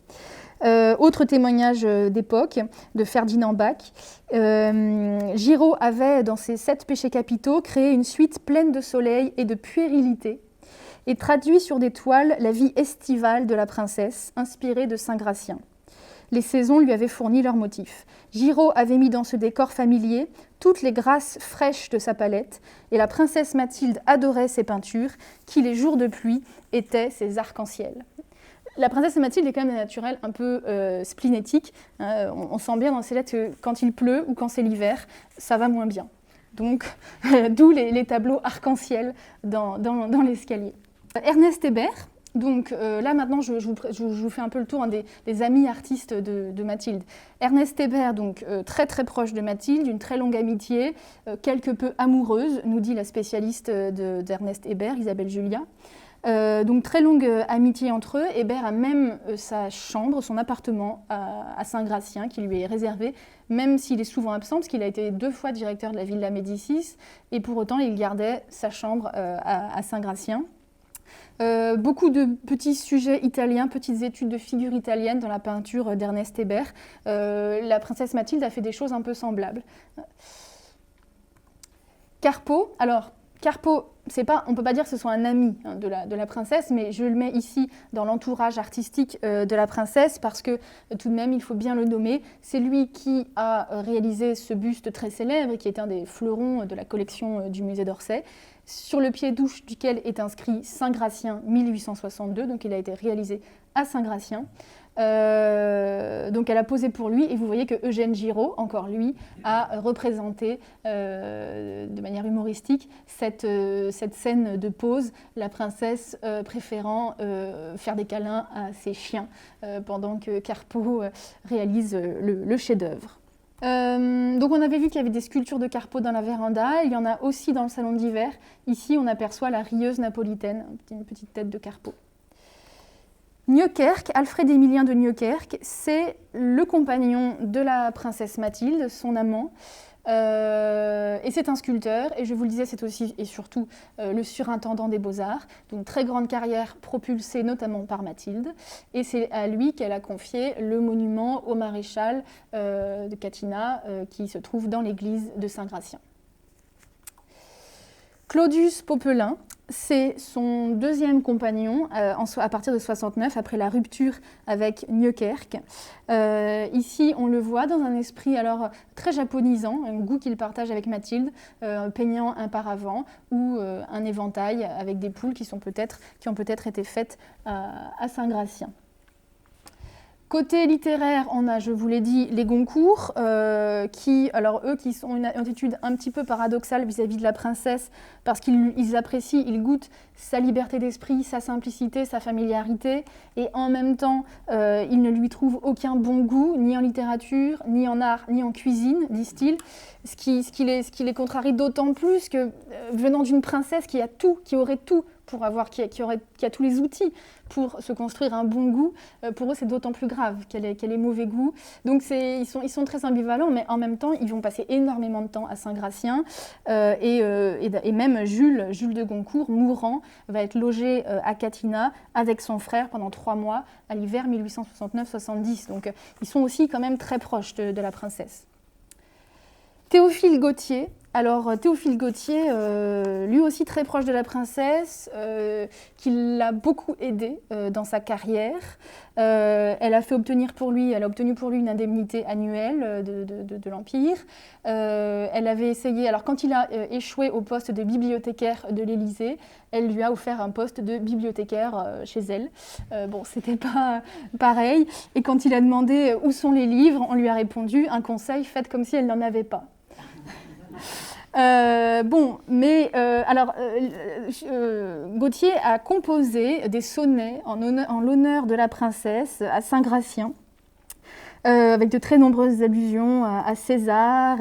Autre témoignage d'époque de Ferdinand Bach. Giraud avait, dans ses 7 péchés capitaux, créé une suite pleine de soleil et de puérilité, et traduit sur des toiles la vie estivale de la princesse, inspirée de Saint-Gratien. Les saisons lui avaient fourni leurs motifs. Giraud avait mis dans ce décor familier toutes les grâces fraîches de sa palette, et la princesse Mathilde adorait ses peintures, qui, les jours de pluie, étaient ses arcs-en-ciel. La princesse Mathilde est quand même un naturel un peu splénétique. Hein, on sent bien dans ses lettres que quand il pleut ou quand c'est l'hiver, ça va moins bien. Donc, d'où les tableaux arc-en-ciel dans l'escalier. Ernest Hébert. Donc là maintenant je vous fais un peu le tour, hein, des amis artistes de Mathilde. Ernest Hébert, donc très très proche de Mathilde, une très longue amitié, quelque peu amoureuse, nous dit la spécialiste d'Ernest Hébert, Isabelle Julia. Donc très longue amitié entre eux. Hébert a même sa chambre, son appartement à Saint-Gratien qui lui est réservé, même s'il est souvent absent, parce qu'il a été 2 fois directeur de la Villa Médicis, et pour autant il gardait sa chambre à Saint-Gratien. Beaucoup de petits sujets italiens, petites études de figures italiennes dans la peinture d'Ernest Hébert. La princesse Mathilde a fait des choses un peu semblables. Carpeaux, alors Carpeaux, on ne peut pas dire que ce soit un ami, hein, de la princesse, mais je le mets ici dans l'entourage artistique de la princesse parce que tout de même, il faut bien le nommer. C'est lui qui a réalisé ce buste très célèbre, qui est un des fleurons de la collection du musée d'Orsay. sur le pied douche duquel est inscrit Saint-Gratien 1862, donc il a été réalisé à Saint-Gratien. Donc elle a posé pour lui, et vous voyez que Eugène Giraud, encore lui, a représenté de manière humoristique cette scène de pose, la princesse préférant faire des câlins à ses chiens pendant que Carpeaux réalise le chef-d'œuvre. Donc on avait vu qu'il y avait des sculptures de Carpeaux dans la véranda, il y en a aussi dans le salon d'hiver. Ici on aperçoit la rieuse napolitaine, une petite tête de Carpeaux. Nieuwkerk, Alfred-Émilien de Nieuwkerk, c'est le compagnon de la princesse Mathilde, son amant, et c'est un sculpteur, et je vous le disais, c'est aussi et surtout le surintendant des Beaux-Arts, donc très grande carrière propulsée notamment par Mathilde, et c'est à lui qu'elle a confié le monument au maréchal de Catinat qui se trouve dans l'église de Saint-Gratien. Claudius Popelin, c'est son deuxième compagnon à partir de 69, après la rupture avec Nieuwkerk. Ici, on le voit dans un esprit alors très japonisant, un goût qu'il partage avec Mathilde, peignant un paravent ou un éventail avec des poules qui ont peut-être été faites à Saint-Gratien. Côté littéraire, on a, je vous l'ai dit, les Goncourt, qui ont une attitude un petit peu paradoxale vis-à-vis de la princesse, parce qu'ils apprécient, ils goûtent sa liberté d'esprit, sa simplicité, sa familiarité, et en même temps, ils ne lui trouvent aucun bon goût, ni en littérature, ni en art, ni en cuisine, disent-ils, ce qui les contrarie d'autant plus que, venant d'une princesse qui aurait tout, qui a tous les outils pour se construire un bon goût, pour eux c'est d'autant plus grave qu'elle ait mauvais goût. Donc ils sont très ambivalents, mais en même temps ils vont passer énormément de temps à Saint-Gratien, et même Jules de Goncourt, mourant, va être logé à Catinat avec son frère pendant 3 mois à l'hiver 1869-70. Donc ils sont aussi quand même très proches de la princesse. Théophile Gautier. Alors Théophile Gautier, lui aussi très proche de la princesse, qui l'a beaucoup aidé dans sa carrière. Elle a obtenu pour lui une indemnité annuelle de l'Empire. Elle avait essayé, alors quand il a échoué au poste de bibliothécaire de l'Élysée, elle lui a offert un poste de bibliothécaire chez elle. Bon, c'était pas pareil. Et quand il a demandé où sont les livres, on lui a répondu un conseil, faites comme si elle n'en avait pas. Gautier a composé des sonnets en l'honneur de la princesse à Saint-Gratien, avec de très nombreuses allusions à César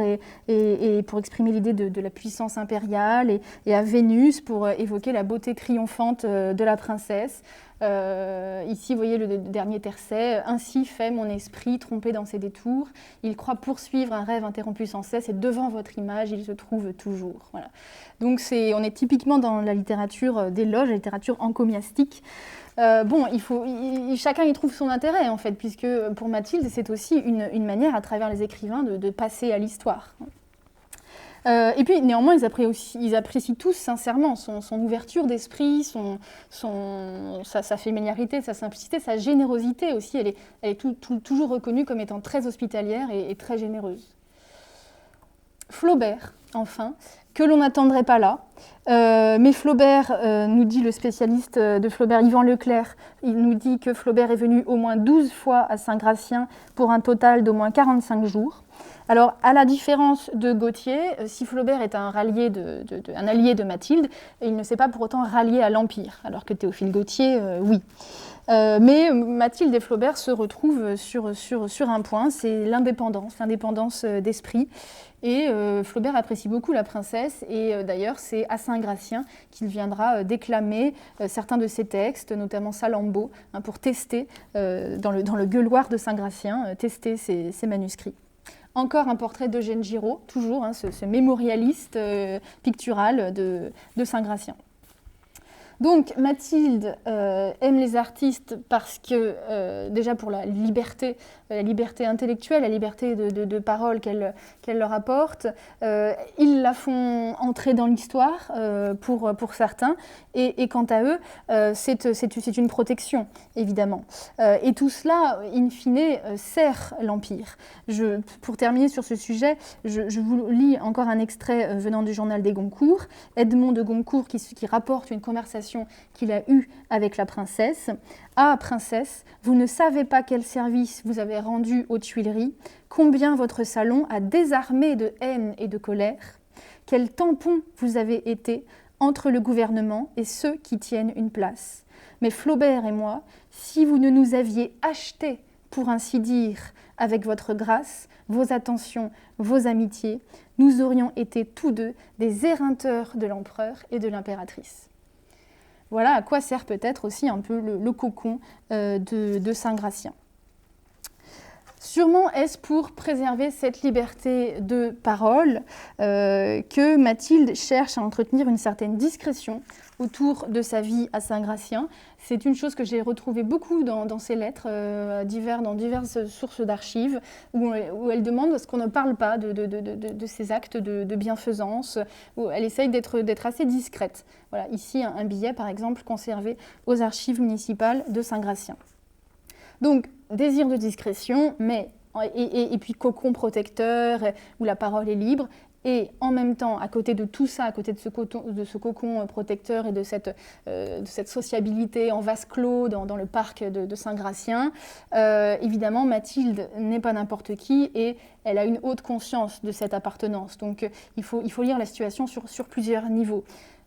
et pour exprimer l'idée de la puissance impériale, et à Vénus pour évoquer la beauté triomphante de la princesse. Ici, vous voyez le dernier tercet. « Ainsi fait mon esprit, trompé dans ses détours. Il croit poursuivre un rêve interrompu sans cesse, et devant votre image, il se trouve toujours. » Voilà. Donc on est typiquement dans la littérature d'éloge, la littérature encomiastique. Chacun y trouve son intérêt, en fait, puisque pour Mathilde, c'est aussi une manière, à travers les écrivains, de passer à l'histoire. Et puis, néanmoins, ils apprécient tous sincèrement son ouverture d'esprit, sa familiarité, sa simplicité, sa générosité aussi. Elle est toujours reconnue comme étant très hospitalière et très généreuse. Flaubert, enfin, que l'on n'attendrait pas là. Mais Flaubert, nous dit le spécialiste de Flaubert, Yvan Leclerc, il nous dit que Flaubert est venu au moins 12 fois à Saint-Gratien pour un total d'au moins 45 jours. Alors, à la différence de Gautier, si Flaubert est un allié de Mathilde, il ne s'est pas pour autant rallié à l'Empire, alors que Théophile Gautier, oui. Mais Mathilde et Flaubert se retrouvent sur un point, c'est l'indépendance d'esprit. Et Flaubert apprécie beaucoup la princesse, et d'ailleurs c'est à Saint-Gratien qu'il viendra déclamer certains de ses textes, notamment Salammbô, pour tester, dans le gueuloir de Saint-Gratien, tester ses manuscrits. Encore un portrait d'Eugène Giraud, toujours ce mémorialiste pictural de Saint-Gratien. Donc Mathilde aime les artistes parce que, déjà pour la liberté intellectuelle, la liberté de parole qu'elle leur apporte, ils la font entrer dans l'histoire pour certains, et quant à eux, c'est une protection, évidemment. Et tout cela, in fine, sert l'Empire. Pour terminer sur ce sujet, je vous lis encore un extrait venant du journal des Goncourt. Edmond de Goncourt qui rapporte une conversation qu'il a eue avec la princesse. « Ah, princesse, vous ne savez pas quel service vous avez rendu aux Tuileries, combien votre salon a désarmé de haine et de colère, quel tampon vous avez été entre le gouvernement et ceux qui tiennent une place. Mais Flaubert et moi, si vous ne nous aviez achetés, pour ainsi dire, avec votre grâce, vos attentions, vos amitiés, nous aurions été tous deux des éreinteurs de l'empereur et de l'impératrice. » Voilà à quoi sert peut-être aussi un peu le cocon de Saint-Gratien. Sûrement est-ce pour préserver cette liberté de parole que Mathilde cherche à entretenir une certaine discrétion autour de sa vie à Saint-Gratien. C'est une chose que j'ai retrouvée beaucoup dans ses lettres, dans diverses sources d'archives, où elle demande à ce qu'on ne parle pas de ses actes de bienfaisance, où elle essaye d'être assez discrète. Voilà, ici un billet par exemple conservé aux archives municipales de Saint-Gratien. Donc, désir de discrétion, et puis cocon protecteur, où la parole est libre, et en même temps, à côté de tout ça, à côté de ce cocon protecteur et de cette sociabilité en vase clos dans le parc de Saint-Gratien, évidemment, Mathilde n'est pas n'importe qui, et elle a une haute conscience de cette appartenance. Donc, il faut lire la situation sur plusieurs niveaux.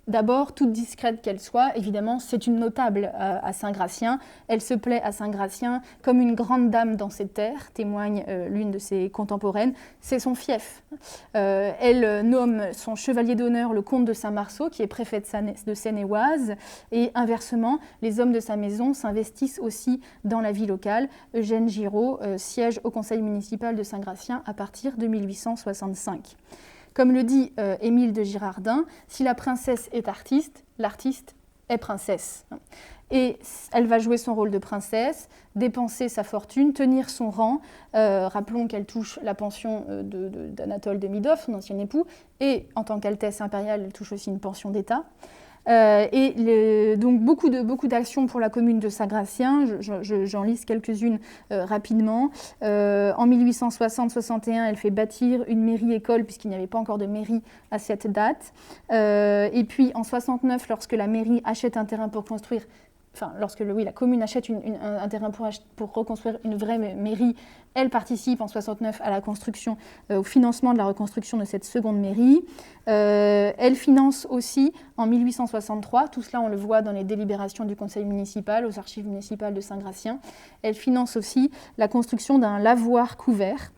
D'abord, toute discrète qu'elle soit, évidemment, c'est une notable à Saint-Gratien. Elle se plaît à Saint-Gratien comme une grande dame dans ses terres, témoigne l'une de ses contemporaines. C'est son fief. Elle nomme son chevalier d'honneur le comte de Saint-Marceau, qui est préfet de Seine-et-Oise. Et inversement, les hommes de sa maison s'investissent aussi dans la vie locale. Eugène Giraud siège au conseil municipal de Saint-Gratien à partir de 1865. Comme le dit Émile de Girardin, si la princesse est artiste, l'artiste est princesse. Et elle va jouer son rôle de princesse, dépenser sa fortune, tenir son rang. Rappelons qu'elle touche la pension d'Anatole Demidov, son ancien époux, et en tant qu'altesse impériale, elle touche aussi une pension d'État. Donc beaucoup d'actions pour la commune de Saint-Gratien, j'en liste quelques-unes rapidement. En 1860-61, elle fait bâtir une mairie-école puisqu'il n'y avait pas encore de mairie à cette date. Et puis en 69, lorsque la mairie achète un terrain pour construire, la commune achète un terrain pour reconstruire une vraie mairie, elle participe en 69 à la construction, au financement de la reconstruction de cette seconde mairie. Elle finance aussi en 1863, tout cela on le voit dans les délibérations du conseil municipal, aux archives municipales de Saint-Gratien, elle finance aussi la construction d'un lavoir couvert,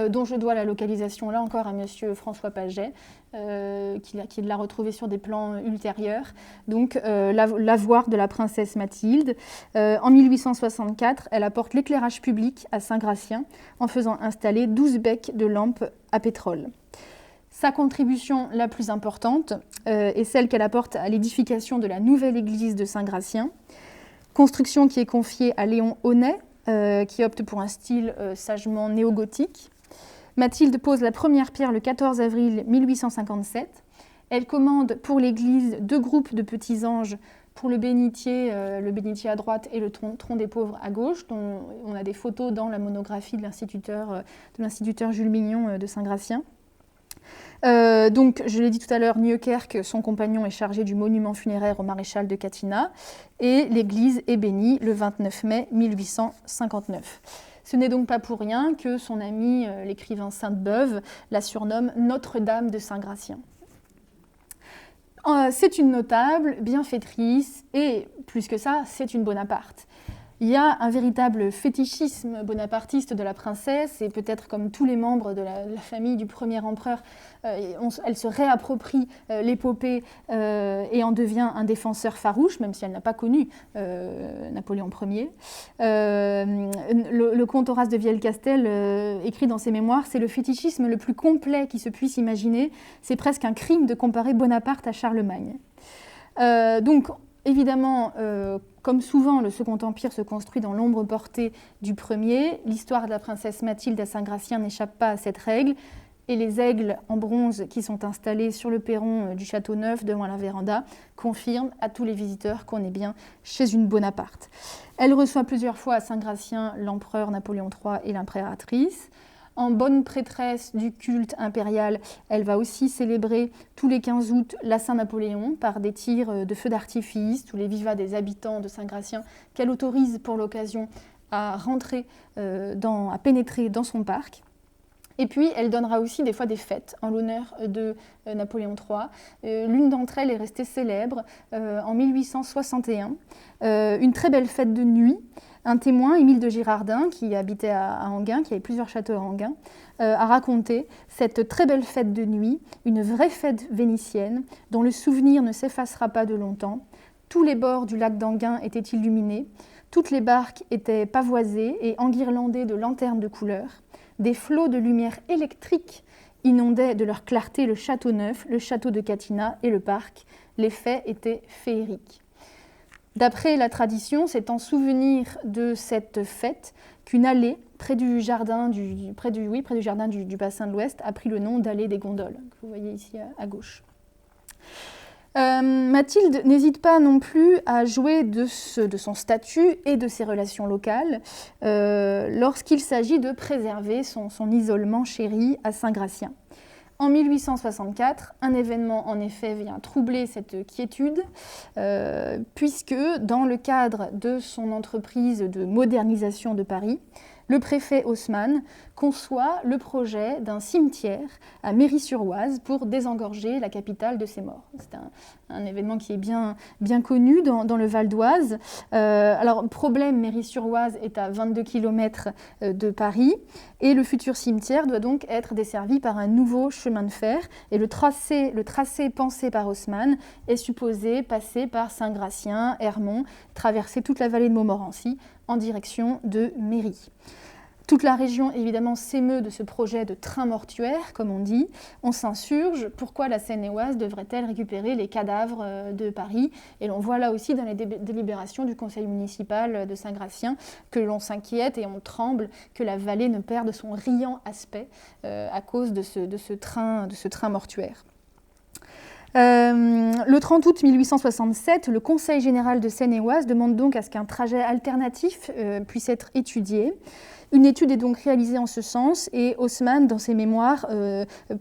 dont je dois la localisation là encore à monsieur François Paget, qui l'a retrouvé sur des plans ultérieurs. Donc l'avoir de la princesse Mathilde. En 1864, elle apporte l'éclairage public à Saint-Gratien en faisant installer 12 becs de lampes à pétrole. Sa contribution la plus importante est celle qu'elle apporte à l'édification de la nouvelle église de Saint-Gratien, construction qui est confiée à Léon Aunet, qui opte pour un style sagement néo-gothique. Mathilde pose la première pierre le 14 avril 1857. Elle commande pour l'église 2 groupes de petits anges pour le bénitier à droite et le tronc des pauvres à gauche, dont on a des photos dans la monographie de l'instituteur Jules Mignon de Saint-Gratien. Donc, je l'ai dit tout à l'heure, Nieuwkerk, son compagnon, est chargé du monument funéraire au maréchal de Catinat, et l'église est bénie le 29 mai 1859. Ce n'est donc pas pour rien que son ami, l'écrivain Sainte-Beuve, la surnomme Notre-Dame de Saint-Gratien. C'est une notable, bienfaitrice, et plus que ça, c'est une Bonaparte. Il y a un véritable fétichisme bonapartiste de la princesse, et peut-être comme tous les membres de la famille du premier empereur, elle se réapproprie l'épopée et en devient un défenseur farouche, même si elle n'a pas connu Napoléon Ier. Le comte Horace de Viel-Castel écrit dans ses mémoires « C'est le fétichisme le plus complet qui se puisse imaginer, c'est presque un crime de comparer Bonaparte à Charlemagne ». Donc, évidemment, comme souvent, le Second Empire se construit dans l'ombre portée du premier. L'histoire de la princesse Mathilde à Saint-Gratien n'échappe pas à cette règle. Et les aigles en bronze qui sont installés sur le perron du Château Neuf devant la véranda confirment à tous les visiteurs qu'on est bien chez une Bonaparte. Elle reçoit plusieurs fois à Saint-Gratien l'empereur Napoléon III et l'impératrice. En bonne prêtresse du culte impérial, elle va aussi célébrer tous les 15 août la Saint-Napoléon par des tirs de feux d'artifice, tous les vivats des habitants de Saint-Gratien qu'elle autorise pour l'occasion à rentrer, à pénétrer dans son parc. Et puis, elle donnera aussi des fois des fêtes en l'honneur de Napoléon III. L'une d'entre elles est restée célèbre en 1861. Une très belle fête de nuit. Un témoin, Émile de Girardin, qui habitait à Enghien, qui avait plusieurs châteaux à Enghien, a raconté cette très belle fête de nuit, une vraie fête vénitienne, dont le souvenir ne s'effacera pas de longtemps. Tous les bords du lac d'Enghien étaient illuminés, toutes les barques étaient pavoisées et enguirlandées de lanternes de couleur. Des flots de lumière électrique inondaient de leur clarté le château Neuf, le château de Catinat et le parc. L'effet était féerique. D'après la tradition, c'est en souvenir de cette fête qu'une allée près du jardin du bassin de l'Ouest a pris le nom d'allée des Gondoles, que vous voyez ici à gauche. Mathilde n'hésite pas non plus à jouer de son statut et de ses relations locales lorsqu'il s'agit de préserver son isolement chéri à Saint-Gratien. En 1864, un événement en effet vient troubler cette quiétude, puisque dans le cadre de son entreprise de modernisation de Paris, le préfet Haussmann conçoit le projet d'un cimetière à Méry-sur-Oise pour désengorger la capitale de ses morts. C'est un événement qui est bien connu dans le Val d'Oise. Alors, problème, Méry-sur-Oise est à 22 km de Paris et le futur cimetière doit donc être desservi par un nouveau chemin de fer. Et le tracé pensé par Haussmann est supposé passer par Saint-Gratien, Hermont, traverser toute la vallée de Montmorency en direction de Méry. Toute la région, évidemment, s'émeut de ce projet de train mortuaire, comme on dit. On s'insurge. Pourquoi la Seine-et-Oise devrait-elle récupérer les cadavres de Paris? Et l'on voit là aussi dans les délibérations du conseil municipal de Saint-Gratien que l'on s'inquiète et on tremble que la vallée ne perde son riant aspect à cause de ce train mortuaire. Le 30 août 1867, le Conseil général de Seine-et-Oise demande donc à ce qu'un trajet alternatif puisse être étudié. Une étude est donc réalisée en ce sens et Haussmann, dans ses mémoires,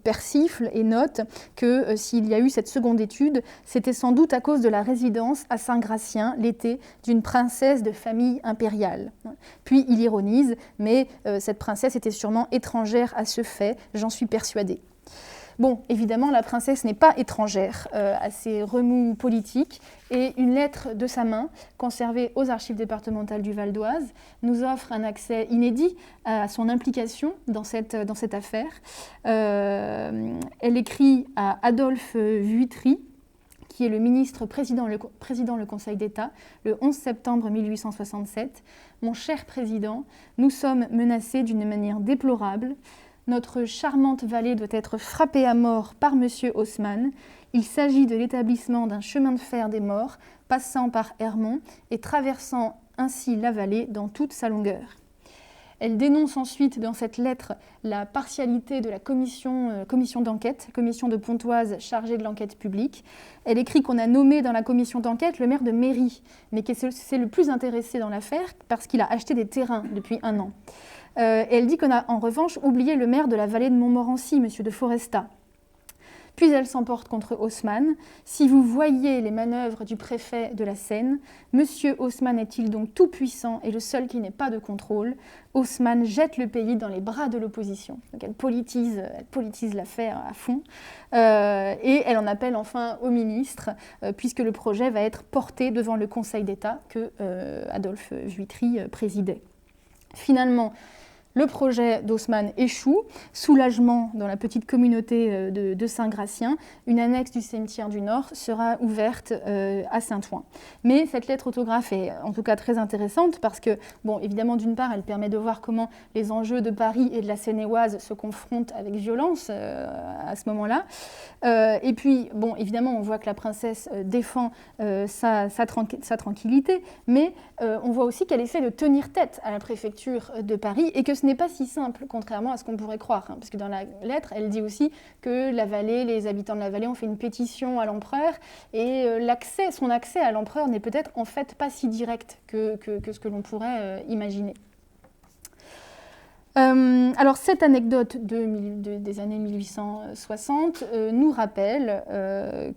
persifle et note que s'il y a eu cette seconde étude, c'était sans doute à cause de la résidence à Saint-Gratien l'été d'une princesse de famille impériale. Puis il ironise, mais cette princesse était sûrement étrangère à ce fait, j'en suis persuadée. Bon, évidemment, la princesse n'est pas étrangère à ces remous politiques et une lettre de sa main, conservée aux archives départementales du Val d'Oise, nous offre un accès inédit à son implication dans cette affaire. Elle écrit à Adolphe Vuitry, qui est le ministre présidant le Conseil d'État, le 11 septembre 1867. « Mon cher président, nous sommes menacés d'une manière déplorable. Notre charmante vallée doit être frappée à mort par M. Haussmann. Il s'agit de l'établissement d'un chemin de fer des morts passant par Hermont et traversant ainsi la vallée dans toute sa longueur. » Elle dénonce ensuite dans cette lettre la partialité de la commission d'enquête, commission de Pontoise chargée de l'enquête publique. Elle écrit qu'on a nommé dans la commission d'enquête le maire de Méry, mais que c'est le plus intéressé dans l'affaire parce qu'il a acheté des terrains depuis 1 an. Elle dit qu'on a en revanche oublié le maire de la vallée de Montmorency, M. de Foresta. Puis elle s'emporte contre Haussmann. « Si vous voyez les manœuvres du préfet de la Seine, M. Haussmann est-il donc tout puissant et le seul qui n'ait pas de contrôle? Haussmann jette le pays dans les bras de l'opposition. » Donc elle politise l'affaire à fond. Et elle en appelle enfin au ministre, puisque le projet va être porté devant le Conseil d'État que Adolphe Vuitry présidait. Finalement, Le projet d'Haussmann échoue, soulagement dans la petite communauté de Saint-Gratien, une annexe du cimetière du Nord sera ouverte à Saint-Ouen. Mais cette lettre autographe est en tout cas très intéressante parce que, bon, évidemment, d'une part, elle permet de voir comment les enjeux de Paris et de la Seine-et-Oise se confrontent avec violence à ce moment-là. Et puis, bon, évidemment, on voit que la princesse défend sa tranquillité, mais on voit aussi qu'elle essaie de tenir tête à la préfecture de Paris et que ce n'est pas si simple, contrairement à ce qu'on pourrait croire, parce que dans la lettre, elle dit aussi que la vallée, les habitants de la vallée ont fait une pétition à l'empereur et son accès à l'empereur n'est peut-être en fait pas si direct que ce que l'on pourrait imaginer. Alors cette anecdote des années 1860 nous rappelle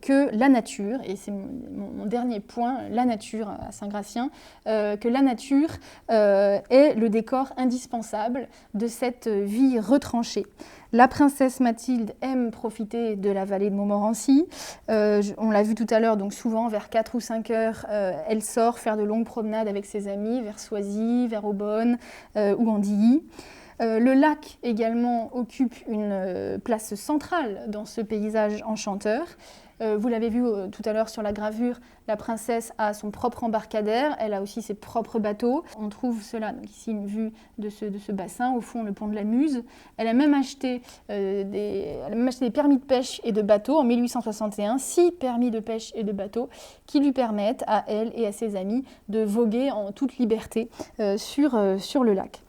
que la nature, et c'est mon dernier point, la nature à Saint-Gratien, que la nature est le décor indispensable de cette vie retranchée. La princesse Mathilde aime profiter de la vallée de Montmorency. On l'a vu tout à l'heure, donc souvent vers 4 ou 5 heures, elle sort faire de longues promenades avec ses amis vers Soisy, vers Aubonne ou Andilly. Le lac également occupe une place centrale dans ce paysage enchanteur. Vous l'avez vu tout à l'heure sur la gravure, la princesse a son propre embarcadère, elle a aussi ses propres bateaux. On trouve cela, donc ici une vue de ce bassin, au fond le pont de la Muse. Elle a même acheté des permis de pêche et de bateaux en 1861, 6 permis de pêche et de bateaux qui lui permettent à elle et à ses amis de voguer en toute liberté sur le lac.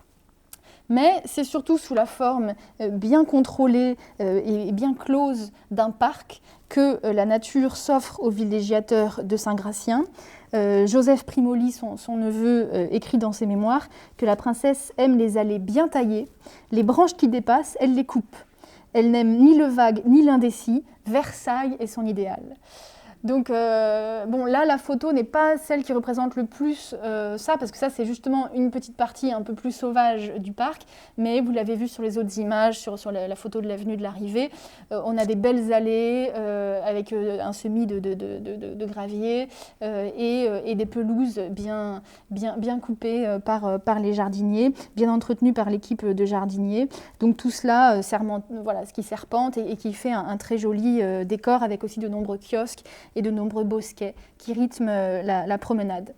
Mais c'est surtout sous la forme bien contrôlée et bien close d'un parc que la nature s'offre aux villégiateurs de Saint-Gratien. Joseph Primoli, son neveu, écrit dans ses mémoires que la princesse aime les allées bien taillées, les branches qui dépassent, elle les coupe. Elle n'aime ni le vague ni l'indécis, Versailles est son idéal. Donc, bon, là, la photo n'est pas celle qui représente le plus ça, parce que ça, c'est justement une petite partie un peu plus sauvage du parc, mais vous l'avez vu sur les autres images, sur la photo de l'avenue de l'Arrivée, on a des belles allées avec un semis de gravier et des pelouses bien coupées par les jardiniers, bien entretenues par l'équipe de jardiniers. Donc tout cela, voilà, ce qui serpente et qui fait un très joli décor avec aussi de nombreux kiosques et de nombreux bosquets qui rythment la promenade.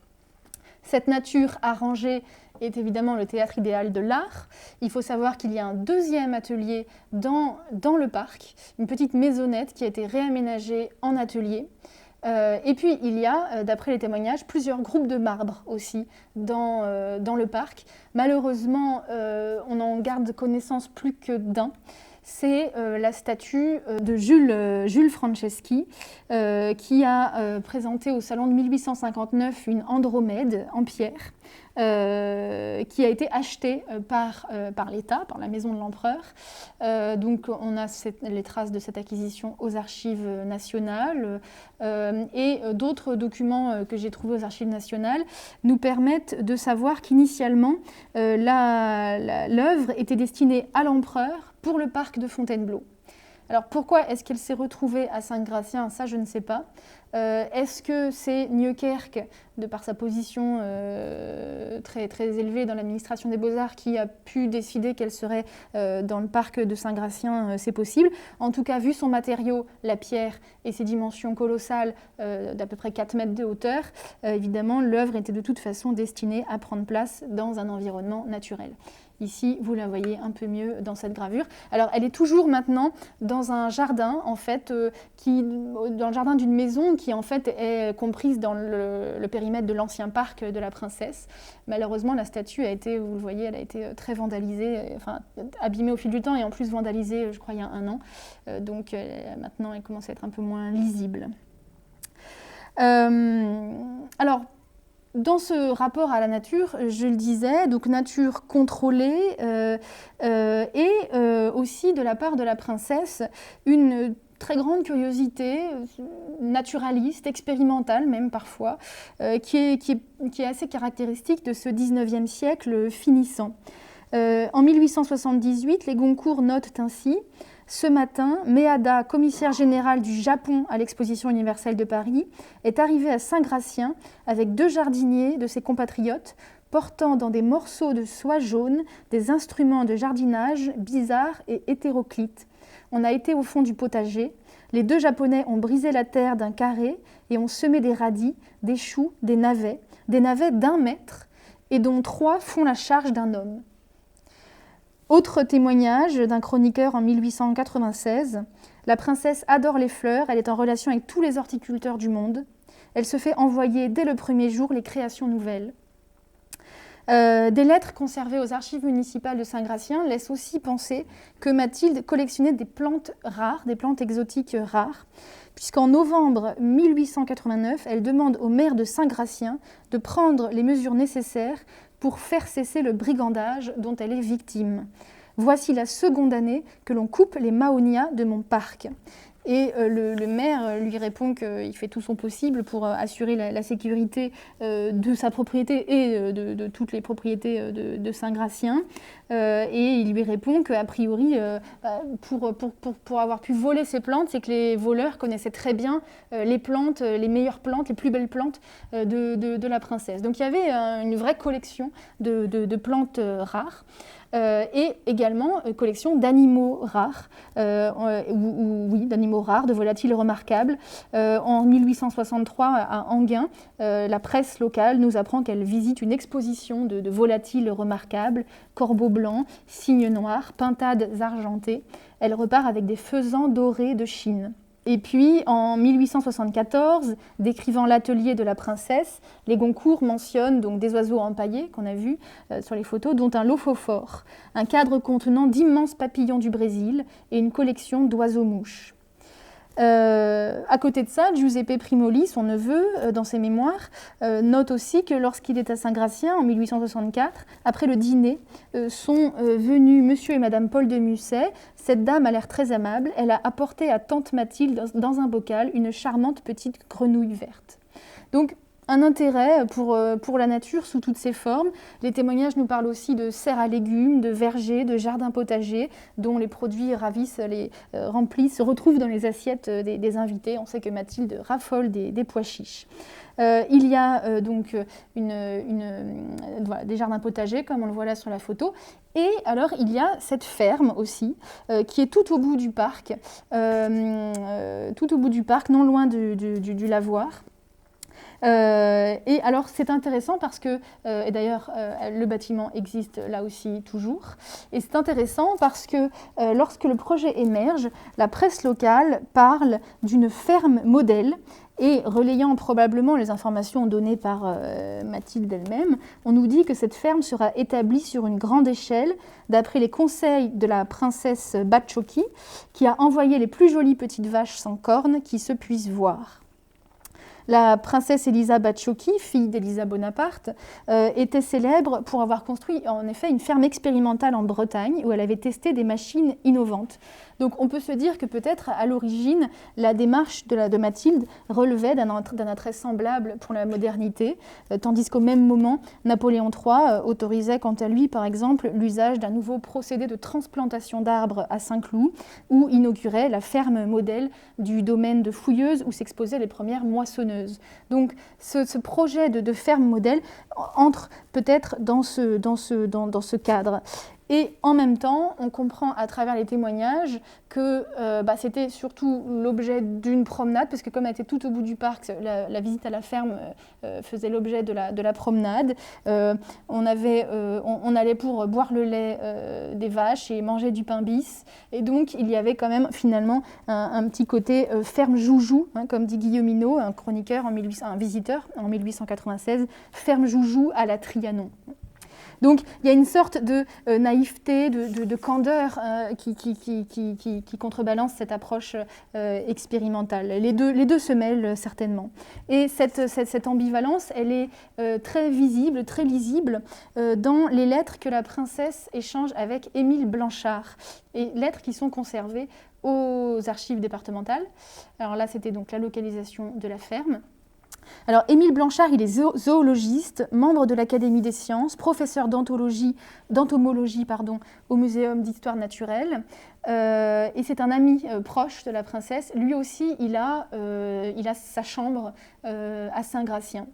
Cette nature arrangée est évidemment le théâtre idéal de l'art. Il faut savoir qu'il y a un deuxième atelier dans le parc, une petite maisonnette qui a été réaménagée en atelier. Et puis il y a, d'après les témoignages, plusieurs groupes de marbre aussi dans le parc. Malheureusement, on n'en garde connaissance plus que d'un. C'est la statue de Jules Franceschi qui a présenté au salon de 1859 une Andromède en pierre qui a été achetée par l'État, par la maison de l'empereur. Donc on a les traces de cette acquisition aux archives nationales et d'autres documents que j'ai trouvés aux archives nationales nous permettent de savoir qu'initialement l'œuvre était destinée à l'empereur pour le parc de Fontainebleau. Alors pourquoi est-ce qu'elle s'est retrouvée à Saint-Gratien? Ça, je ne sais pas. Est-ce que c'est Nieuwkerk, de par sa position très, très élevée dans l'administration des Beaux-Arts, qui a pu décider qu'elle serait dans le parc de Saint-Gratien? C'est possible. En tout cas, vu son matériau, la pierre, et ses dimensions colossales d'à peu près 4 mètres de hauteur, évidemment, l'œuvre était de toute façon destinée à prendre place dans un environnement naturel. Ici, vous la voyez un peu mieux dans cette gravure. Alors, elle est toujours maintenant dans un jardin, en fait, dans le jardin d'une maison qui, en fait, est comprise dans le périmètre de l'ancien parc de la Princesse. Malheureusement, la statue a été, vous le voyez, elle a été très vandalisée, enfin, abîmée au fil du temps et en plus vandalisée, je crois, il y a 1 an. Donc, maintenant, elle commence à être un peu moins lisible. Alors, dans ce rapport à la nature, je le disais, donc nature contrôlée et aussi de la part de la princesse, une très grande curiosité naturaliste, expérimentale même parfois, qui est assez caractéristique de ce 19e siècle finissant. En 1878, les Goncourt notent ainsi: ce matin, Méada, commissaire général du Japon à l'exposition universelle de Paris, est arrivé à Saint-Gratien avec 2 jardiniers de ses compatriotes portant dans des morceaux de soie jaune des instruments de jardinage bizarres et hétéroclites. On a été au fond du potager. Les 2 Japonais ont brisé la terre d'un carré et ont semé des radis, des choux, des navets d'1 mètre, et dont 3 font la charge d'un homme. Autre témoignage d'un chroniqueur en 1896. La princesse adore les fleurs, elle est en relation avec tous les horticulteurs du monde. Elle se fait envoyer dès le premier jour les créations nouvelles. Des lettres conservées aux archives municipales de Saint-Gratien laissent aussi penser que Mathilde collectionnait des plantes rares, des plantes exotiques rares, puisqu'en novembre 1889, elle demande au maire de Saint-Gratien de prendre les mesures nécessaires pour faire cesser le brigandage dont elle est victime. Voici la seconde année que l'on coupe les mahonias de mon parc. Et le maire lui répond qu'il fait tout son possible pour assurer la sécurité de sa propriété et de toutes les propriétés de Saint-Gratien. Et il lui répond qu'a priori, pour avoir pu voler ces plantes, c'est que les voleurs connaissaient très bien les plantes, les meilleures plantes, les plus belles plantes de la princesse. Donc il y avait une vraie collection de plantes rares. Et également collection d'animaux rares, d'animaux rares, de volatiles remarquables. En 1863, à Enghien, la presse locale nous apprend qu'elle visite une exposition de volatiles remarquables, corbeaux blancs, cygnes noirs, pintades argentées. Elle repart avec des faisans dorés de Chine. Et puis, en 1874, décrivant l'atelier de la princesse, les Goncourt mentionnent donc des oiseaux empaillés, qu'on a vus sur les photos, dont un lophophore, un cadre contenant d'immenses papillons du Brésil et une collection d'oiseaux-mouches. À côté de ça, Giuseppe Primoli, son neveu, dans ses mémoires, note aussi que lorsqu'il est à Saint-Gratien, en 1864, après le dîner, sont venus monsieur et madame Paul de Musset. Cette dame a l'air très aimable. Elle a apporté à tante Mathilde, dans un bocal, une charmante petite grenouille verte. Donc, un intérêt pour la nature sous toutes ses formes. Les témoignages nous parlent aussi de serres à légumes, de vergers, de jardins potagers, dont les produits ravissent, remplissent, se retrouvent dans les assiettes des invités. On sait que Mathilde raffole des pois chiches. Il y a donc des jardins potagers, comme on le voit là sur la photo. Et alors, il y a cette ferme aussi, qui est tout au bout du parc, non loin du lavoir. Et alors c'est intéressant parce que, et d'ailleurs le bâtiment existe là aussi toujours, et c'est intéressant parce que lorsque le projet émerge, la presse locale parle d'une ferme modèle, et relayant probablement les informations données par Mathilde elle-même, on nous dit que cette ferme sera établie sur une grande échelle, d'après les conseils de la princesse Bacciochi, qui a envoyé les plus jolies petites vaches sans cornes qui se puissent voir. La princesse Elisa Bacciochi, fille d'Elisa Bonaparte, était célèbre pour avoir construit en effet une ferme expérimentale en Bretagne où elle avait testé des machines innovantes. Donc on peut se dire que peut-être à l'origine, la démarche de Mathilde relevait d'un attrait semblable pour la modernité, tandis qu'au même moment, Napoléon III autorisait quant à lui, par exemple, l'usage d'un nouveau procédé de transplantation d'arbres à Saint-Cloud, ou inaugurait la ferme modèle du domaine de Fouilleuse où s'exposaient les premières moissonneuses. Donc ce projet de ferme modèle entre peut-être dans ce cadre. Et en même temps, on comprend à travers les témoignages que c'était surtout l'objet d'une promenade, parce que comme elle était tout au bout du parc, la visite à la ferme faisait l'objet de la promenade. On allait pour boire le lait des vaches et manger du pain bis. Et donc, il y avait quand même finalement un petit côté ferme joujou, hein, comme dit Guilleminot, un chroniqueur, un visiteur en 1896, ferme joujou à la Trianon. Donc il y a une sorte de naïveté, de candeur qui contrebalance cette approche expérimentale. Les deux se mêlent certainement. Et cette ambivalence, elle est très visible, très lisible dans les lettres que la princesse échange avec Émile Blanchard, et lettres qui sont conservées aux archives départementales. Alors là, c'était donc la localisation de la ferme. Alors, Émile Blanchard, il est zoologiste, membre de l'Académie des sciences, professeur d'entomologie au Muséum d'histoire naturelle. Et c'est un ami proche de la princesse. Lui aussi, il a sa chambre à Saint-Gratien,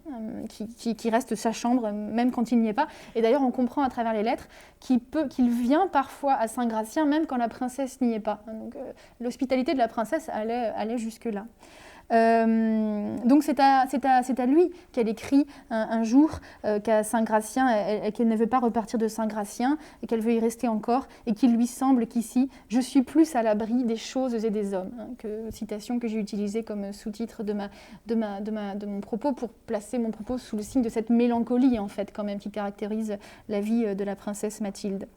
qui reste sa chambre même quand il n'y est pas. Et d'ailleurs, on comprend à travers les lettres qu'il vient parfois à Saint-Gratien, même quand la princesse n'y est pas. Donc, l'hospitalité de la princesse allait jusque-là. Donc c'est à lui qu'elle écrit un jour qu'à Saint-Gratien, qu'elle ne veut pas repartir de Saint-Gratien et qu'elle veut y rester encore et qu'il lui semble qu'ici, je suis plus à l'abri des choses et des hommes. Citation que j'ai utilisée comme sous-titre de mon propos pour placer mon propos sous le signe de cette mélancolie en fait quand même qui caractérise la vie de la princesse Mathilde.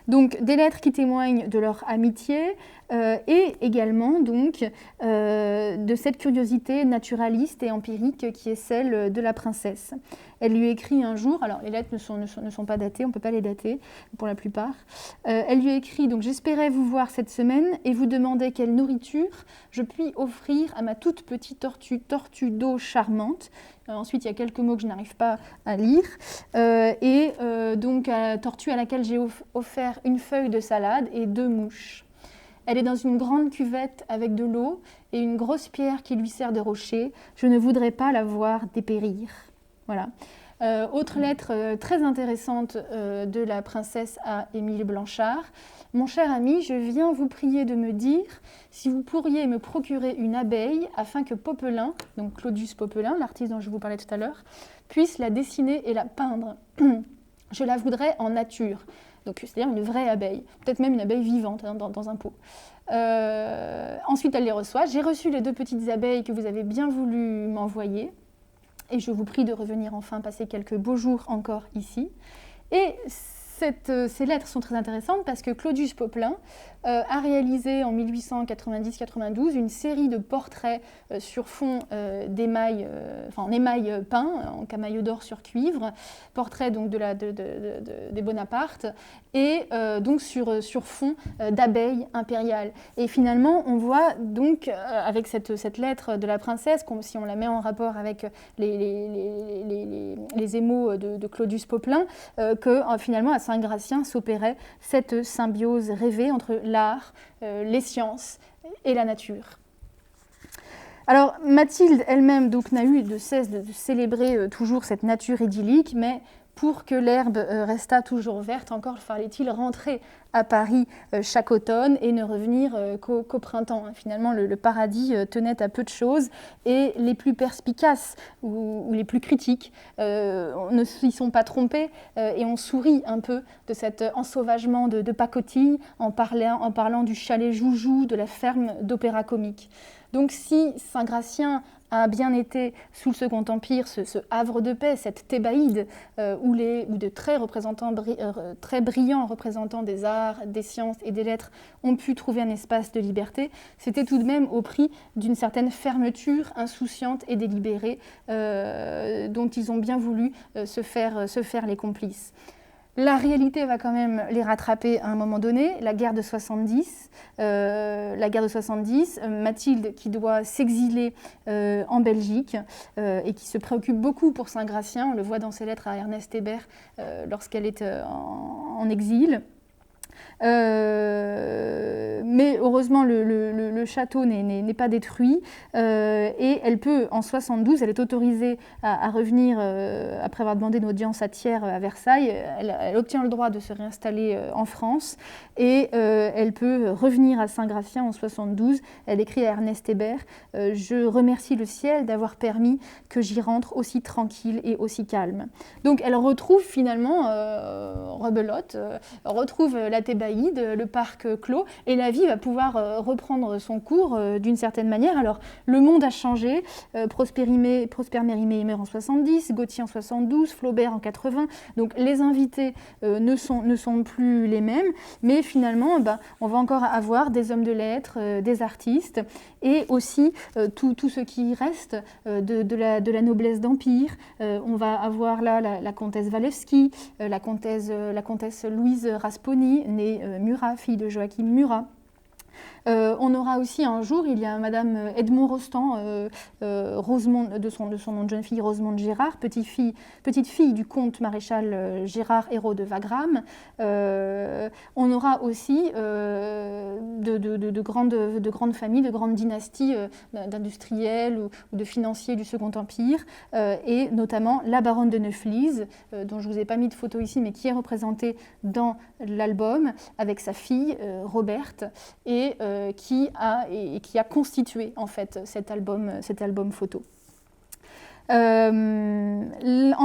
Donc des lettres qui témoignent de leur amitié et également donc de cette curiosité naturaliste et empirique qui est celle de la princesse. Elle lui écrit un jour, alors les lettres ne sont pas datées, on ne peut pas les dater pour la plupart. Elle lui écrit donc j'espérais vous voir cette semaine et vous demander quelle nourriture je puis offrir à ma toute petite tortue d'eau charmante. Ensuite, il y a quelques mots que je n'arrive pas à lire. Donc, à la tortue à laquelle j'ai offert une feuille de salade et 2 mouches. Elle est dans une grande cuvette avec de l'eau et une grosse pierre qui lui sert de rocher. Je ne voudrais pas la voir dépérir. Voilà. Autre lettre très intéressante de la princesse à Émile Blanchard. Mon cher ami, je viens vous prier de me dire si vous pourriez me procurer une abeille afin que Popelin, donc Claudius Popelin, l'artiste dont je vous parlais tout à l'heure, puisse la dessiner et la peindre. Je la voudrais en nature, donc c'est-à-dire une vraie abeille, peut-être même une abeille vivante dans un pot. Ensuite, elle les reçoit. J'ai reçu les 2 petites abeilles que vous avez bien voulu m'envoyer et je vous prie de revenir enfin passer quelques beaux jours encore ici. Et ces lettres sont très intéressantes parce que Claudius Popelin a réalisé en 1890-92 une série de portraits sur fond d'émail, en émail peint, en camailleux d'or sur cuivre, portraits donc des Bonaparte, et donc sur fond d'abeilles impériales. Et finalement, on voit donc avec cette lettre de la princesse, si on la met en rapport avec les émaux de Claudius Popelin, que finalement à Saint-Gratien s'opérait cette symbiose rêvée entre l'art, les sciences et la nature. Alors Mathilde elle-même donc n'a eu de cesse de célébrer toujours cette nature idyllique, mais pour que l'herbe restât toujours verte, encore fallait-il rentrer à Paris chaque automne et ne revenir qu'au printemps. Finalement, le paradis tenait à peu de choses et les plus perspicaces ou les plus critiques ne s'y sont pas trompés et on sourit un peu de cet ensauvagement de pacotille en parlant du chalet Joujou, de la ferme d'Opéra Comique. Donc si Saint-Gratien a bien été, sous le Second Empire, ce havre de paix, cette Thébaïde, où de très brillants représentants des arts, des sciences et des lettres ont pu trouver un espace de liberté, c'était tout de même au prix d'une certaine fermeture insouciante et délibérée dont ils ont bien voulu se faire les complices. La réalité va quand même les rattraper à un moment donné, la guerre de 70, Mathilde qui doit s'exiler en Belgique et qui se préoccupe beaucoup pour Saint-Gratien, on le voit dans ses lettres à Ernest Hébert lorsqu'elle est en exil. Mais heureusement le château n'est pas détruit et elle peut en 72, elle est autorisée à revenir après avoir demandé une audience à Thiers à Versailles, elle obtient le droit de se réinstaller en France et elle peut revenir à Saint-Gratien en 72. Elle écrit à Ernest Hébert je remercie le ciel d'avoir permis que j'y rentre aussi tranquille et aussi calme. Donc elle retrouve finalement rebelote, retrouve la Thébaïde, le parc clos, et la vie va pouvoir reprendre son cours d'une certaine manière. Alors, le monde a changé. Prosper Mérimée meurt en 70, Gautier en 72, Flaubert en 80. Donc, les invités ne sont plus les mêmes, mais finalement, on va encore avoir des hommes de lettres, des artistes, et aussi tout ce qui reste de la noblesse d'Empire. On va avoir là la comtesse Walewski, la comtesse Louise Rasponi, née Murat, fille de Joachim Murat. On aura aussi un jour, il y a Madame Edmond Rostand, Rosemonde, de son nom de jeune fille, Rosemonde Girard, petite fille du comte maréchal Girard, héros de Wagram. On aura aussi de grandes familles, de grandes dynasties d'industriels ou de financiers du Second Empire, et notamment la baronne de Neuflize, dont je ne vous ai pas mis de photo ici, mais qui est représentée dans l'album avec sa fille Roberte, et qui a constitué en fait cet album photo. En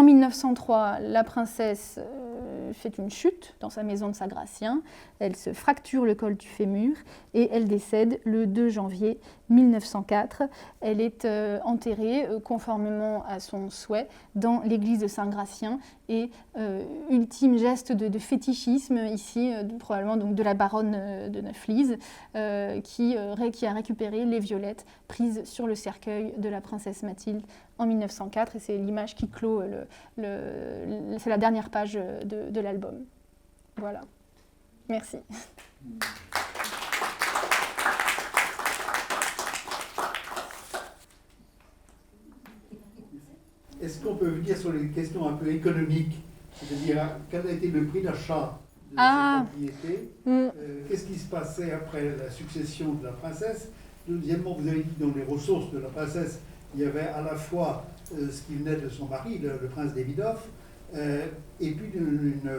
1903, la princesse fait une chute dans sa maison de Saint-Gratien, elle se fracture le col du fémur et elle décède le 2 janvier 1904. Elle est enterrée conformément à son souhait dans l'église de Saint-Gratien, et ultime geste de fétichisme ici, probablement donc de la baronne de Neuflize, qui a récupéré les violettes prises sur le cercueil de la princesse Mathilde en 1904, et c'est l'image qui clôt, c'est la dernière page de l'album. Voilà. Merci. Est-ce qu'on peut venir sur les questions un peu économiques, c'est-à-dire quel a été le prix d'achat de cette propriété, qu'est-ce qui se passait après la succession de la princesse? Deuxièmement, vous avez dit que dans les ressources de la princesse, il y avait à la fois ce qui venait de son mari, le prince Davidoff, et puis une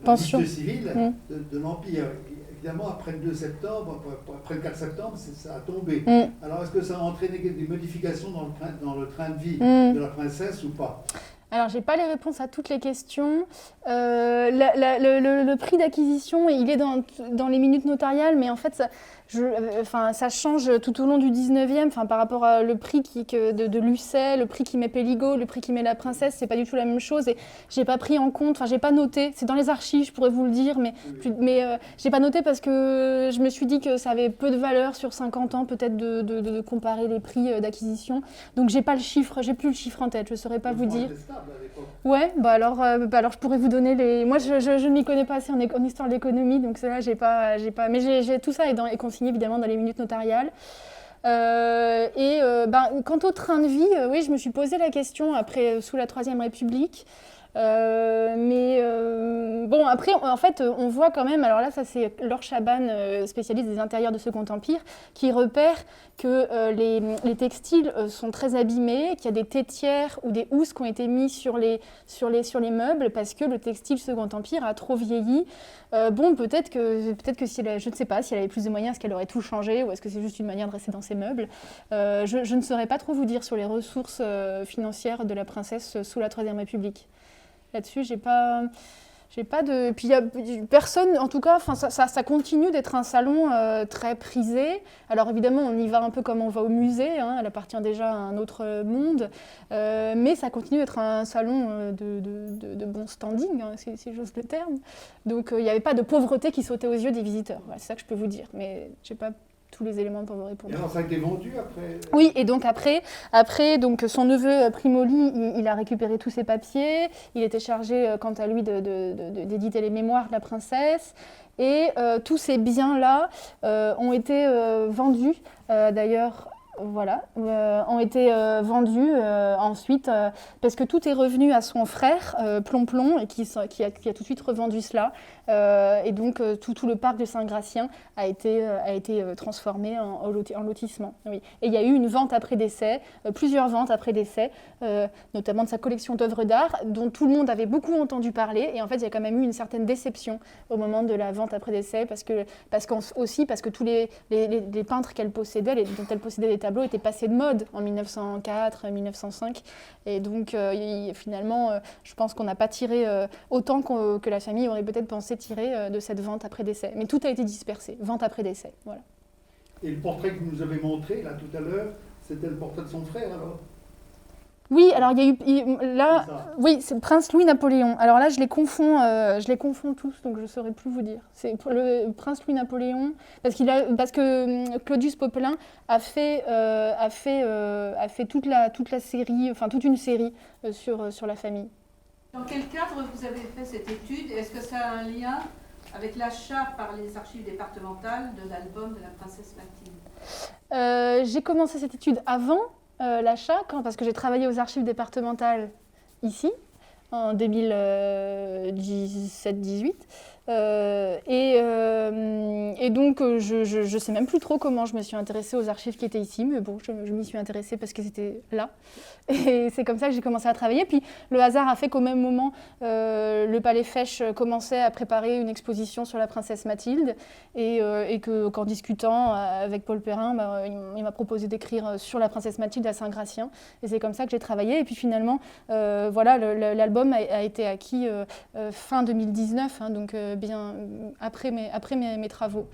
pension civile de l'Empire. Évidemment, après le 2 septembre, après le 4 septembre, ça a tombé. Alors, est-ce que ça a entraîné des modifications dans le train de vie de la princesse ou pas? Alors, je n'ai pas les réponses à toutes les questions. Le prix d'acquisition, il est dans les minutes notariales, mais en fait, ça change tout au long du 19e, par rapport à le prix de Lucet, le prix qui met Péligo, le prix qui met la princesse, c'est pas du tout la même chose. Et j'ai pas pris en compte, j'ai pas noté, c'est dans les archives, je pourrais vous le dire, mais j'ai pas noté parce que je me suis dit que ça avait peu de valeur sur 50 ans, peut-être de comparer les prix d'acquisition. Donc j'ai pas le chiffre, j'ai plus le chiffre en tête, je saurais pas vous dire. Ouais, alors je pourrais vous donner les. Moi, je ne m'y connais pas assez en histoire de l'économie, donc cela, j'ai pas. Mais tout ça est consigné évidemment dans les minutes notariales. Quant au train de vie, oui, je me suis posé la question après, sous la Troisième République. Après, en fait, on voit quand même, alors là, ça c'est Laure Chaban, spécialiste des intérieurs de Second Empire, qui repère que les textiles sont très abîmés, qu'il y a des tétières ou des housses qui ont été mis sur les meubles parce que le textile Second Empire a trop vieilli. Peut-être que si je ne sais pas si elle avait plus de moyens, est-ce qu'elle aurait tout changé ou est-ce que c'est juste une manière de rester dans ses meubles. Je ne saurais pas trop vous dire sur les ressources financières de la princesse sous la Troisième République. Là-dessus, j'ai pas de. Puis il y a personne, en tout cas, ça continue d'être un salon très prisé. Alors évidemment, on y va un peu comme on va au musée, elle appartient déjà à un autre monde, mais ça continue d'être un salon de bon standing, si j'ose le terme. Donc il n'y avait pas de pauvreté qui sautait aux yeux des visiteurs. Voilà, c'est ça que je peux vous dire, mais je n'ai pas tous les éléments pour vous répondre. Et alors ça a été vendu après? Oui, et donc après donc son neveu Primoli, il a récupéré tous ses papiers, il était chargé quant à lui d'éditer les mémoires de la princesse, et tous ces biens-là ont été vendus, d'ailleurs. Voilà, ont été vendus ensuite parce que tout est revenu à son frère Plomplon et qui a tout de suite revendu cela, et donc tout le parc de Saint-Gratien a été transformé en lotissement. Oui. Et il y a eu une vente après décès, plusieurs ventes après décès, notamment de sa collection d'œuvres d'art dont tout le monde avait beaucoup entendu parler, et en fait il y a quand même eu une certaine déception au moment de la vente après décès parce que tous les peintres qu'elle possédait, dont elle possédait des tableaux, étaient passés de mode en 1904, 1905, et donc finalement je pense qu'on n'a pas tiré autant que la famille aurait peut-être pensé tirer de cette vente après décès, mais tout a été dispersé, vente après décès, voilà. Et le portrait que vous nous avez montré là tout à l'heure, c'était le portrait de son frère alors? Oui, alors il y a eu là, oui, c'est le prince Louis-Napoléon. Alors là, je les confonds tous, donc je ne saurais plus vous dire. C'est pour le prince Louis-Napoléon, parce que Claudius Popelin a fait toute la série, enfin toute une série sur la famille. Dans quel cadre vous avez fait cette étude? Est-ce que ça a un lien avec l'achat par les archives départementales de l'album de la princesse Mathilde? J'ai commencé cette étude avant l'achat, parce que j'ai travaillé aux archives départementales ici, en 2017-18. Et donc, je ne sais même plus trop comment je me suis intéressée aux archives qui étaient ici, mais bon, je m'y suis intéressée parce que c'était là. Et c'est comme ça que j'ai commencé à travailler. Puis le hasard a fait qu'au même moment, le Palais Fèche commençait à préparer une exposition sur la princesse Mathilde, et qu'en discutant avec Paul Perrin, il m'a proposé d'écrire sur la princesse Mathilde à Saint-Gratien. Et c'est comme ça que j'ai travaillé. Et puis finalement, voilà, l'album a été acquis fin 2019, hein, donc bien après mes travaux.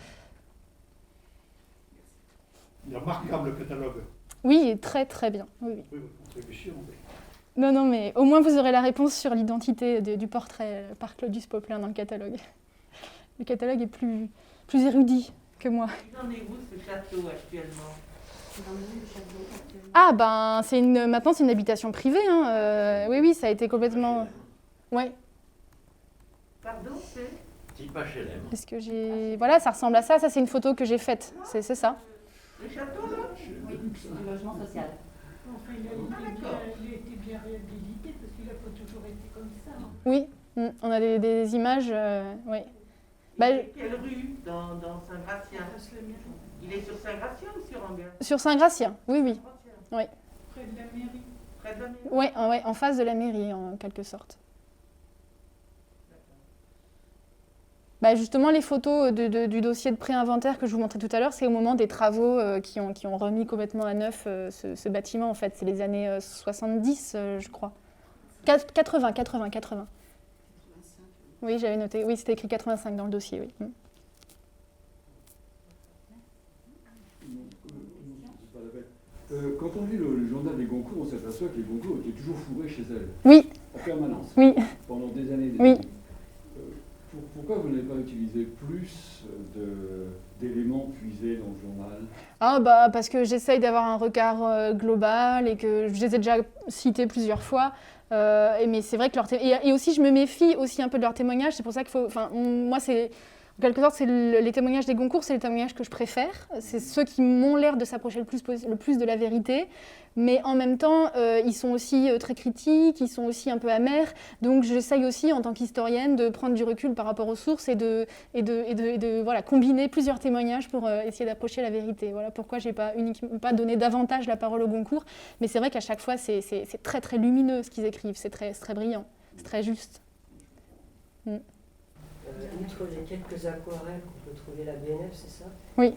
Il est remarquable le catalogue. Oui, très très bien. Oui, oui. Oui, on réfléchit, Non, mais au moins vous aurez la réponse sur l'identité du portrait par Claudius Popelin dans le catalogue. Le catalogue est plus érudit que moi. Il en est où ce château actuellement? Ah ben, maintenant c'est une habitation privée. Hein. Oui, ça a été complètement... Ouais. Pardon, c'est Type HLM. Parce que voilà, ça ressemble à ça. Ça, c'est une photo que j'ai faite. C'est ça. le château là? Oui, du logement social. Enfin, il a été bien réhabilité parce qu'il n'a pas toujours été comme ça. Oui, on a des images. Oui. Quelle rue dans Saint-Gratien? Il est sur Saint-Gratien ou sur Anguin? Sur Saint-Gratien, oui. Oui. Près de la mairie. Près de la mairie? Ouais, en face de la mairie, en quelque sorte. Justement, les photos du dossier de pré-inventaire que je vous montrais tout à l'heure, c'est au moment des travaux qui ont remis complètement à neuf ce bâtiment. En fait, c'est les années 70, je crois. 80. Oui, j'avais noté. Oui, c'était écrit 85 dans le dossier, oui. Quand on lit le journal des Goncourt, on s'aperçoit que les Goncourt étaient toujours fourrés chez elles. Oui. En permanence. Oui. Pendant des années. Oui. Pourquoi vous n'avez pas utilisé plus d'éléments puisés dans le journal? Parce que j'essaye d'avoir un regard global et que je les ai déjà cités plusieurs fois. Mais c'est vrai que et aussi je me méfie aussi un peu de leurs témoignages. C'est pour ça qu'il faut... moi, c'est... En quelque sorte, les témoignages des Goncourt, c'est les témoignages que je préfère. C'est ceux qui m'ont l'air de s'approcher le plus de la vérité. Mais en même temps, ils sont aussi très critiques, ils sont aussi un peu amers. Donc j'essaye aussi, en tant qu'historienne, de prendre du recul par rapport aux sources et de voilà, combiner plusieurs témoignages pour essayer d'approcher la vérité. Voilà pourquoi je n'ai pas donné davantage la parole aux Goncourt. Mais c'est vrai qu'à chaque fois, c'est très très lumineux ce qu'ils écrivent, c'est très brillant, c'est très juste. Outre les quelques aquarelles qu'on peut trouver à la BNF, c'est ça? Oui.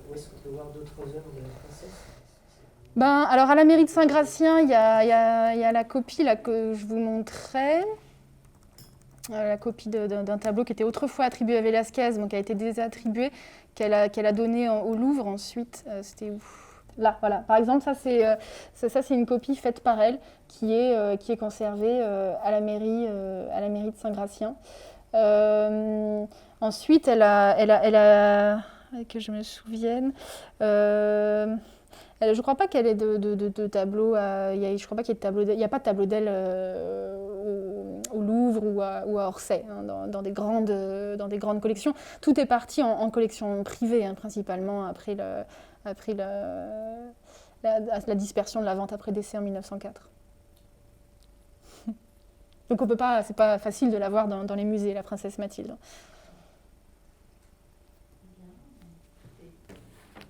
Où est-ce qu'on peut voir d'autres œuvres de la princesse? Alors à la mairie de Saint-Gratien, il y a la copie là, que je vous montrais, la copie d'un tableau qui était autrefois attribué à Velázquez, donc qui a été désattribué, qu'elle a donné au Louvre ensuite. C'était où? Là, voilà. Par exemple, ça c'est une copie faite par elle qui est conservée à la mairie de Saint-Gratien. Ensuite, elle a que je me souvienne, je ne crois pas qu'elle ait de tableau. Je crois pas qu'il y ait de tableau. Il n'y a pas de tableau d'elle au Louvre ou à Orsay, hein, dans des grandes collections. Tout est parti en collection privée, hein, principalement après la dispersion de la vente après décès en 1904. Donc on peut pas, c'est pas facile de la voir dans les musées, la princesse Mathilde.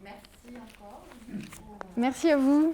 Merci encore. Merci à vous.